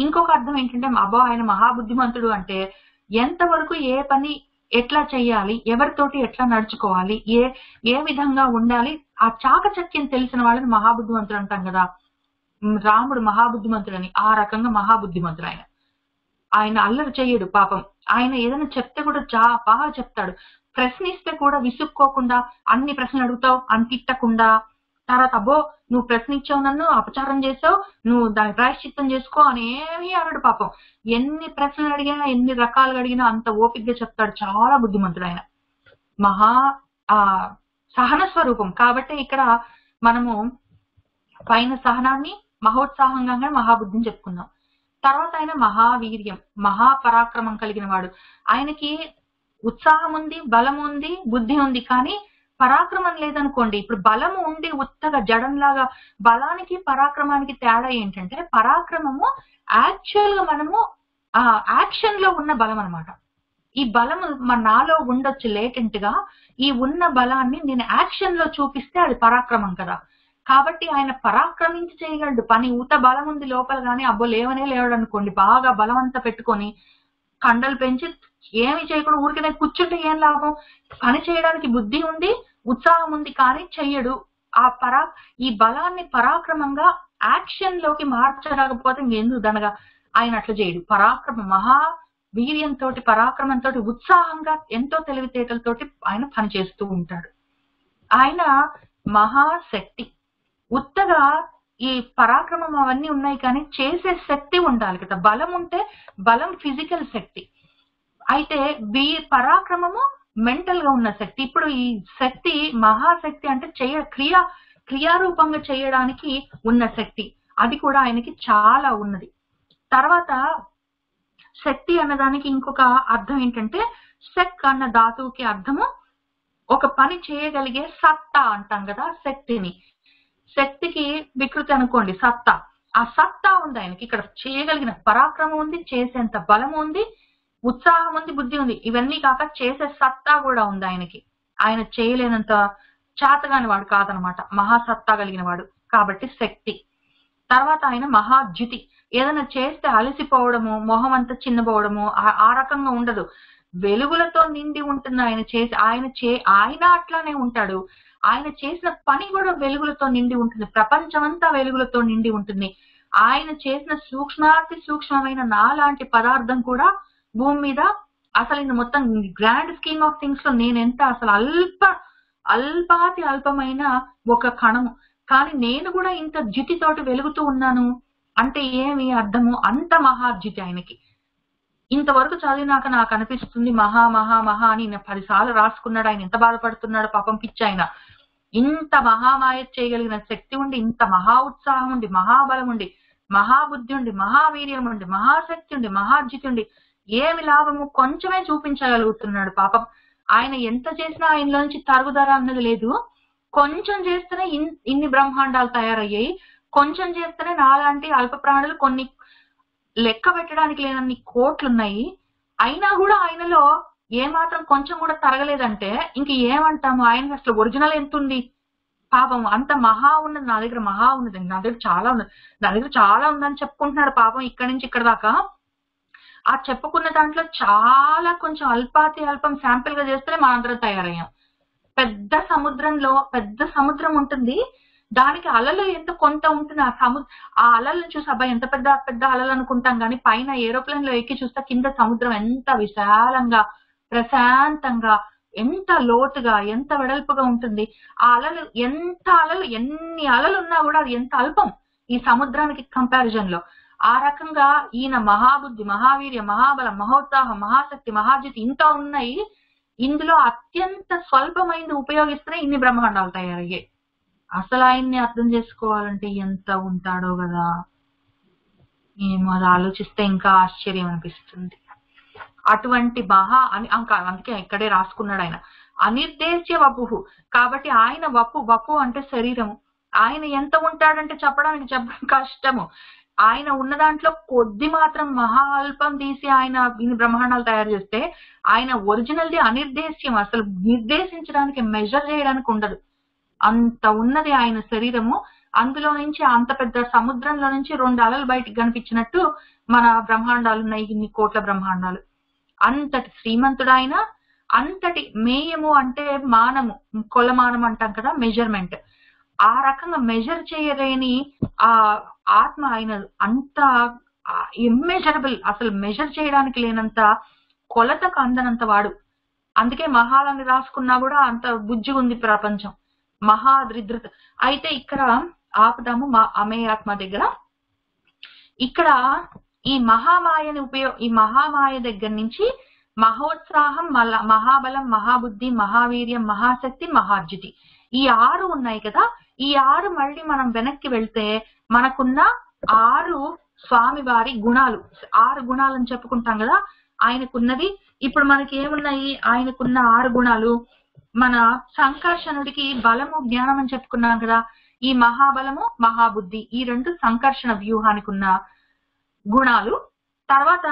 ఇంకొక అర్థం ఏంటంటే, అబ్బా ఆయన మహాబుద్ధిమంతుడు అంటే ఎంతవరకు ఏ పని ఎట్లా చెయ్యాలి, ఎవరితోటి ఎట్లా నడుచుకోవాలి, ఏ విధంగా ఉండాలి, ఆ చాకచక్యం తెలిసిన వాళ్ళని మహాబుద్ధిమంతుడు అంటాం కదా. రాముడు మహాబుద్ధిమంతుడని, ఆ రకంగా మహాబుద్ధిమంతుడు ఆయన. ఆయన అల్లరి చెయ్యడు పాపం. ఆయన ఏదైనా చెప్తే కూడా బాగా చెప్తాడు. ప్రశ్నిస్తే కూడా విసుక్కోకుండా అన్ని ప్రశ్నలు అడుగుతావు అని తిట్టకుండా, తర్వాత అబ్బో నువ్వు ప్రశ్నించావు, నన్ను అపచారం చేసావు, నువ్వు దాని ప్రాయశ్చిత్తం చేసుకో అని ఏమీ అనడు పాపం. ఎన్ని ప్రశ్నలు అడిగినా, ఎన్ని రకాలుగా అడిగినా అంత ఓపికగా చెప్తాడు. చాలా బుద్ధిమంతుడు ఆయన. మహా సహన స్వరూపం. కాబట్టి ఇక్కడ మనము పైన సహనాన్ని మహోత్సాహంగా మహాబుద్ధిని చెప్పుకుందాం. తర్వాత ఆయన మహావీర్యం, మహాపరాక్రమం కలిగిన వాడు. ఆయనకి ఉత్సాహం ఉంది, బలం ఉంది, బుద్ధి ఉంది, కానీ పరాక్రమం లేదనుకోండి. ఇప్పుడు బలము ఉండి ఉత్తగా జడంలాగా, బలానికి పరాక్రమానికి తేడా ఏంటంటే, పరాక్రమము యాక్చువల్ గా మనము యాక్షన్ లో ఉన్న బలం అనమాట. ఈ బలము నాలో ఉండొచ్చు లేటెంట్ గా, ఈ ఉన్న బలాన్ని నేను యాక్షన్ లో చూపిస్తే అది పరాక్రమం కదా. కాబట్టి ఆయన పరాక్రమించి చేయగలడు పని. ఊత బలం ఉంది లోపల, కానీ అబ్బో లేవనే లేవడు అనుకోండి. బాగా బలమంతా పెట్టుకొని కండలు పెంచి ఏమి చేయకుండా ఊరికే కూర్చుంటే ఏం లాభం. పని చేయడానికి బుద్ధి ఉంది, ఉత్సాహం ఉంది, కానీ చెయ్యడు. ఈ బలాన్ని పరాక్రమంగా యాక్షన్ లోకి మార్చరాకపోతే ఇంకెందుకు దనగా. ఆయన అట్లా చేయడు. మహా వీర్యంతో, పరాక్రమంతో, ఉత్సాహంగా, ఎంతో తెలివితేటలతోటి ఆయన పని చేస్తూ ఉంటాడు. ఆయన మహాశక్తి. ఉత్తగా ఈ పరాక్రమం అవన్నీ ఉన్నాయి, కానీ చేసే శక్తి ఉండాలి కదా. బలం ఉంటే, బలం ఫిజికల్ శక్తి అయితే, పరాక్రమము మెంటల్ గా ఉన్న శక్తి. ఇప్పుడు ఈ శక్తి మహాశక్తి అంటే క్రియారూపంగా చేయడానికి ఉన్న శక్తి, అది కూడా ఆయనకి చాలా ఉన్నది. తర్వాత శక్తి అన్నదానికి ఇంకొక అర్థం ఏంటంటే, శక్ అన్న ధాతువుకి అర్థము ఒక పని చేయగలిగే సత్తా అంటాం కదా శక్తిని. శక్తికి వికృతి అనుకోండి సత్తా. ఆ సత్తా ఉంది ఆయనకి. ఇక్కడ చేయగలిగిన పరాక్రమం ఉంది, చేసేంత బలం ఉంది, ఉత్సాహం ఉంది, బుద్ధి ఉంది. ఇవన్నీ కాక చేసే సత్తా కూడా ఉంది ఆయనకి. ఆయన చేయలేనంత చేతగాని వాడు కాదనమాట, మహాసత్తా కలిగిన వాడు. కాబట్టి శక్తి. తర్వాత ఆయన మహాద్యుతి. ఏదైనా చేస్తే అలసిపోవడము, మొహం అంతా చిన్నపోవడము ఆ రకంగా ఉండదు. వెలుగులతో నిండి ఉంటుంది ఆయన అట్లానే ఉంటాడు. ఆయన చేసిన పని కూడా వెలుగులతో నిండి ఉంటుంది. ప్రపంచం అంతా వెలుగులతో నిండి ఉంటుంది. ఆయన చేసిన సూక్ష్మాతి సూక్ష్మమైన నాలాంటి పదార్థం కూడా భూమి మీద అసలు ఇది మొత్తం గ్రాండ్ స్కీమ్ ఆఫ్ థింగ్స్ లో నేనెంత అసలు అల్పాతి అల్పమైన ఒక కణము. కానీ నేను కూడా ఇంత జ్యుతితోటి వెలుగుతూ ఉన్నాను అంటే ఏమి అర్థము? అంత మహాద్యుతి ఆయనకి. ఇంతవరకు చదివినాక నాకు అనిపిస్తుంది మహా మహా మహా అని 10 సార్లు రాసుకున్నాడు. ఆయన ఎంత బాధపడుతున్నాడు పాపం పిచ్చి ఆయన. ఇంత మహామాయ చేయగలిగిన శక్తి ఉండి, ఇంత మహా ఉత్సాహం ఉండి, మహాబలం ఉండి, మహాబుద్ధి ఉండి, మహావీర్యం ఉండి, మహాశక్తి ఉండి, మహాద్యుతి ఉండి ఏమి లాభము? కొంచెమే చూపించగలుగుతున్నాడు పాపం. ఆయన ఎంత చేసినా ఆయనలోంచి తరుగుదల అన్నది లేదు. కొంచెం చేస్తేనే ఇన్ని బ్రహ్మాండాలు తయారయ్యాయి. కొంచెం చేస్తేనే నాలాంటి అల్ప ప్రాణులు కొన్ని లెక్క పెట్టడానికి లేనన్ని కోట్లున్నాయి. అయినా కూడా ఆయనలో ఏమాత్రం కొంచెం కూడా తరగలేదంటే ఇంక ఏమంటాము? ఆయన అసలు ఒరిజినల్ ఎంత ఉంది? పాపం అంత మహా ఉన్నది. నా దగ్గర మహా ఉన్నది, నా దగ్గర చాలా ఉన్నది, నా దగ్గర చాలా ఉందని చెప్పుకుంటున్నాడు పాపం ఇక్కడి నుంచి ఇక్కడ దాకా. ఆ చెప్పుకున్న దాంట్లో చాలా కొంచెం అల్పాతి అల్పం శాంపిల్ గా చేస్తేనే మనందరం తయారయ్యాం. పెద్ద సముద్రంలో పెద్ద సముద్రం ఉంటుంది, దానికి అలలు ఎంత కొంత ఉంటుంది. ఆ అలలను చూసి అబ్బాయి ఎంత పెద్ద పెద్ద అలలు అనుకుంటాం కానీ పైన ఏరోప్లేన్ లో ఎక్కి చూస్తే కింద సముద్రం ఎంత విశాలంగా ప్రశాంతంగా ఎంత లోతుగా ఎంత వెడల్పుగా ఉంటుంది. ఆ అలలు ఎన్ని అలలు ఉన్నా కూడా అది ఎంత అల్పం ఈ సముద్రానికి కంపారిజన్ లో. ఆ రకంగా ఈయన మహాబుద్ధి, మహావీర్య, మహాబలం, మహోత్సాహం, మహాశక్తి, మహాజితి ఇంత ఉన్నాయి. ఇందులో అత్యంత స్వల్పమైంది ఉపయోగిస్తేనే ఇన్ని బ్రహ్మాండాలు తయారయ్యాయి. అసలు ఆయన్ని అర్థం చేసుకోవాలంటే ఎంత ఉంటాడో కదా. ఏమో అది ఆలోచిస్తే ఇంకా ఆశ్చర్యం అనిపిస్తుంది. అటువంటి అందుకే ఇక్కడే రాసుకున్నాడు ఆయన అనిర్దేశ్య వపుహు. కాబట్టి ఆయన వపు అంటే శరీరము. ఆయన ఎంత ఉంటాడంటే చెప్పడం కష్టము. ఆయన ఉన్న దాంట్లో కొద్ది మాత్రం మహా అల్పం తీసి ఆయన బ్రహ్మాండాలు తయారు చేస్తే ఆయన ఒరిజినల్ది అనిర్దేశ్యం. అసలు నిర్దేశించడానికి మెజర్ చేయడానికి ఉండదు, అంత ఉన్నది ఆయన శరీరము. అందులో నుంచి అంత పెద్ద సముద్రంలో నుంచి 2 అలలు బయటికి కనిపించినట్టు మన బ్రహ్మాండాలు ఉన్నాయి, ఇన్ని కోట్ల బ్రహ్మాండాలు. అంతటి శ్రీమంతుడు ఆయన. అంతటి మేయము అంటే మానము, కొలమానం అంటాం కదా, మెజర్మెంట్. ఆ రకంగా మెజర్ చేయలేని ఆ ఆత్మ ఆయన. అంత ఇమ్మెజరబుల్, అసలు మెజర్ చేయడానికి లేనంత, కొలతకు అందనంత వాడు. అందుకే మహాలని రాసుకున్నా కూడా అంత బుజ్జిగా ఉంది ప్రపంచం, మహాద్రిద్రత. అయితే ఇక్కడ ఆపుదాము అమేయాత్మ దగ్గర. ఇక్కడ ఈ మహామాయని ఈ మహామాయ దగ్గర నుంచి మహోత్సాహం, మహాబలం, మహాబుద్ధి, మహావీర్యం, మహాశక్తి, మహాద్యుతి ఈ 6 ఉన్నాయి కదా. ఈ 6 మళ్ళీ మనం వెనక్కి వెళ్తే మనకున్న 6 స్వామివారి గుణాలు, 6 గుణాలని చెప్పుకుంటాం కదా ఆయనకున్నది. ఇప్పుడు మనకి ఏమున్నాయి? ఆయనకున్న 6 గుణాలు. మన సంకర్షణుడికి బలము జ్ఞానం అని చెప్పుకున్నాం కదా. ఈ మహాబలము మహాబుద్ధి ఈ 2 సంకర్షణ వ్యూహానికి ఉన్న గుణాలు. తర్వాత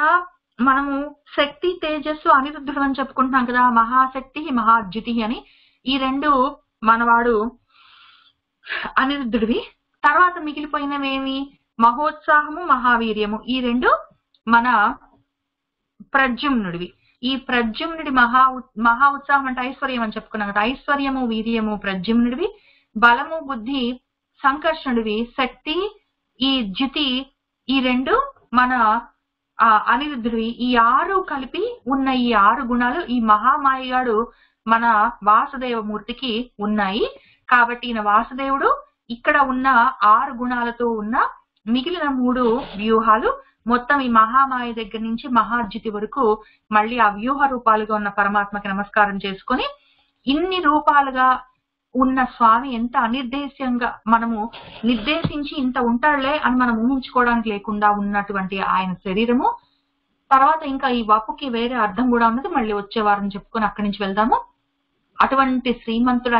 మనము శక్తి తేజస్సు అనిరుద్ధుడు అని చెప్పుకుంటున్నాం కదా, మహాశక్తి మహాద్యుతి అని. ఈ 2 మనవాడు అనిరుద్ధుడివి. తర్వాత మిగిలిపోయినవేమి? మహోత్సాహము మహావీర్యము ఈ 2 మన ప్రద్యుమ్నుడివి. ఈ ప్రద్యుమ్నుడి మహా ఉత్సాహం అంటే ఐశ్వర్యం అని చెప్పుకున్నాం కదా, ఐశ్వర్యము వీర్యము ప్రద్యుమ్నుడివి, బలము బుద్ధి సంకర్షణుడివి, శక్తి ఈ ద్యుతి ఈ 2 మన అనిరుద్ధుడివి. ఈ 6 కలిపి ఉన్న ఈ 6 గుణాలు ఈ మహామాయగాడు మన వాసుదేవమూర్తికి ఉన్నాయి. కాబట్టి ఈయన వాసుదేవుడు. ఇక్కడ ఉన్న 6 గుణాలతో ఉన్న మిగిలిన 3 వ్యూహాలు. మొత్తం ఈ మహామాయ దగ్గర నుంచి మహాద్యుతి వరకు మళ్ళీ ఆ వ్యూహ రూపాలుగా ఉన్న పరమాత్మకి నమస్కారం చేసుకొని, ఇన్ని రూపాలుగా ఉన్న స్వామి ఎంత అనిర్దేశ్యంగా మనము నిర్దేశించి ఇంత ఉంటాడులే అని మనం ఊహించుకోవడానికి లేకుండా ఉన్నటువంటి ఆయన శరీరము. తర్వాత ఇంకా ఈ వపుకి వేరే అర్థం కూడా ఉన్నది, మళ్ళీ వచ్చే వారం చెప్పుకొని అక్కడి నుంచి వెళ్దాము. అటువంటి శ్రీమంతుడు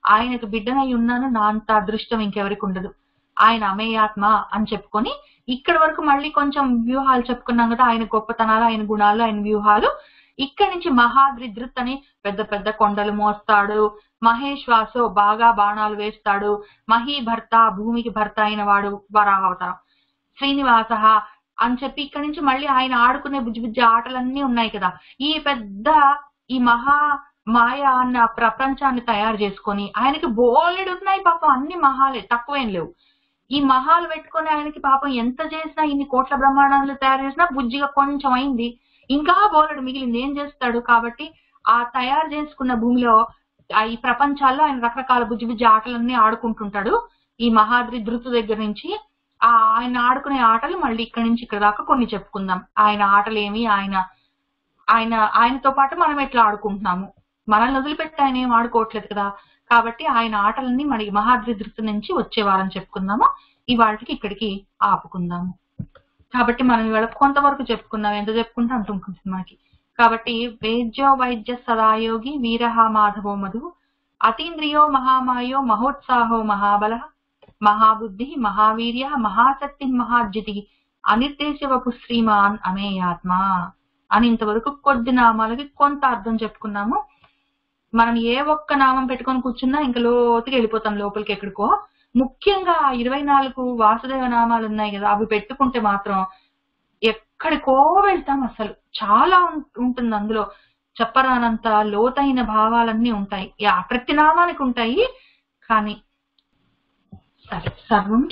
ఆయనకు బిడ్డనై ఉన్నాను, నా అంత అదృష్టం ఇంకెవరికి ఉండదు. ఆయన అమేయాత్మ అని చెప్పుకొని ఇక్కడ వరకు మళ్ళీ కొంచెం వ్యూహాలు చెప్పుకున్నాం కదా, ఆయన గొప్పతనాలు, ఆయన గుణాలు, ఆయన వ్యూహాలు. ఇక్కడి నుంచి మహాద్రిద్రుత్ అని పెద్ద పెద్ద కొండలు మోస్తాడు, మహేశ్వాసో బాగా బాణాలు వేస్తాడు, మహీభర్త భూమికి భర్త అయిన వాడు వరాహవతారం, శ్రీనివాస అని చెప్పి ఇక్కడి నుంచి మళ్ళీ ఆయన ఆడుకునే బుజ్జి బుజ్జి ఆటలన్నీ ఉన్నాయి కదా. ఈ పెద్ద ఈ మాయ అన్న ప్రపంచాన్ని తయారు చేసుకొని ఆయనకి బోలెడు ఉన్నాయి పాపం, అన్ని మహాలే, తక్కువేం లేవు. ఈ మహాలు పెట్టుకొని ఆయనకి పాపం ఎంత చేసినా, ఇన్ని కోట్ల బ్రహ్మాండాలు తయారు చేసినా బుజ్జిగా కొంచెం అయింది, ఇంకా బోలెడు మిగిలింది. ఏం చేస్తాడు? కాబట్టి ఆ తయారు చేసుకున్న భూమిలో ఈ ప్రపంచాల్లో ఆయన రకరకాల బుజ్జి బుజ్జి ఆటలన్నీ ఆడుకుంటుంటాడు. ఈ మహాద్రి ధృతు దగ్గర నుంచి ఆయన ఆడుకునే ఆటలు మళ్ళీ ఇక్కడి నుంచి ఇక్కడ దాకా కొన్ని చెప్పుకుందాం. ఆయన ఆటలు ఏమి, ఆయనతో పాటు మనం ఎట్లా ఆడుకుంటున్నాము, మనల్ని వదిలిపెట్టి ఆయన ఏం ఆడుకోవట్లేదు కదా. కాబట్టి ఆయన ఆటలన్నీ మరి మహాద్రి ధృతు నుంచి వచ్చే వారం చెప్పుకుందాము. ఇవాళకి ఇక్కడికి ఆపుకుందాము. కాబట్టి మనం ఇవాళ కొంతవరకు చెప్పుకుందాం, ఎంత చెప్పుకుంటే అంత ఉంటుంది మనకి. కాబట్టి వేద్యో వైద్య సదాయోగి వీరహ మాధవో మధు అతీంద్రియో మహామాయో మహోత్సాహో మహాబల మహాబుద్ధి మహావీర్య మహాశక్తి మహార్జితి అనిర్దేశ వపు శ్రీమాన్ అమేయాత్మ అని ఇంతవరకు కొద్ది నామాలకి కొంత అర్థం చెప్పుకున్నాము. మనం ఏ ఒక్క నామం పెట్టుకొని కూర్చున్నా ఇంకా లోతుకి వెళ్ళిపోతాం, లోపలికి ఎక్కడికో. ముఖ్యంగా 24 వాసుదేవ నామాలు ఉన్నాయి కదా, అవి పెట్టుకుంటే మాత్రం ఎక్కడికో వెళ్తాం. అసలు చాలా ఉంటుంది అందులో, చెప్పరానంత లోతైన భావాలన్నీ ఉంటాయి. ప్రతి నామానికి ఉంటాయి. కానీ సరే, సర్వం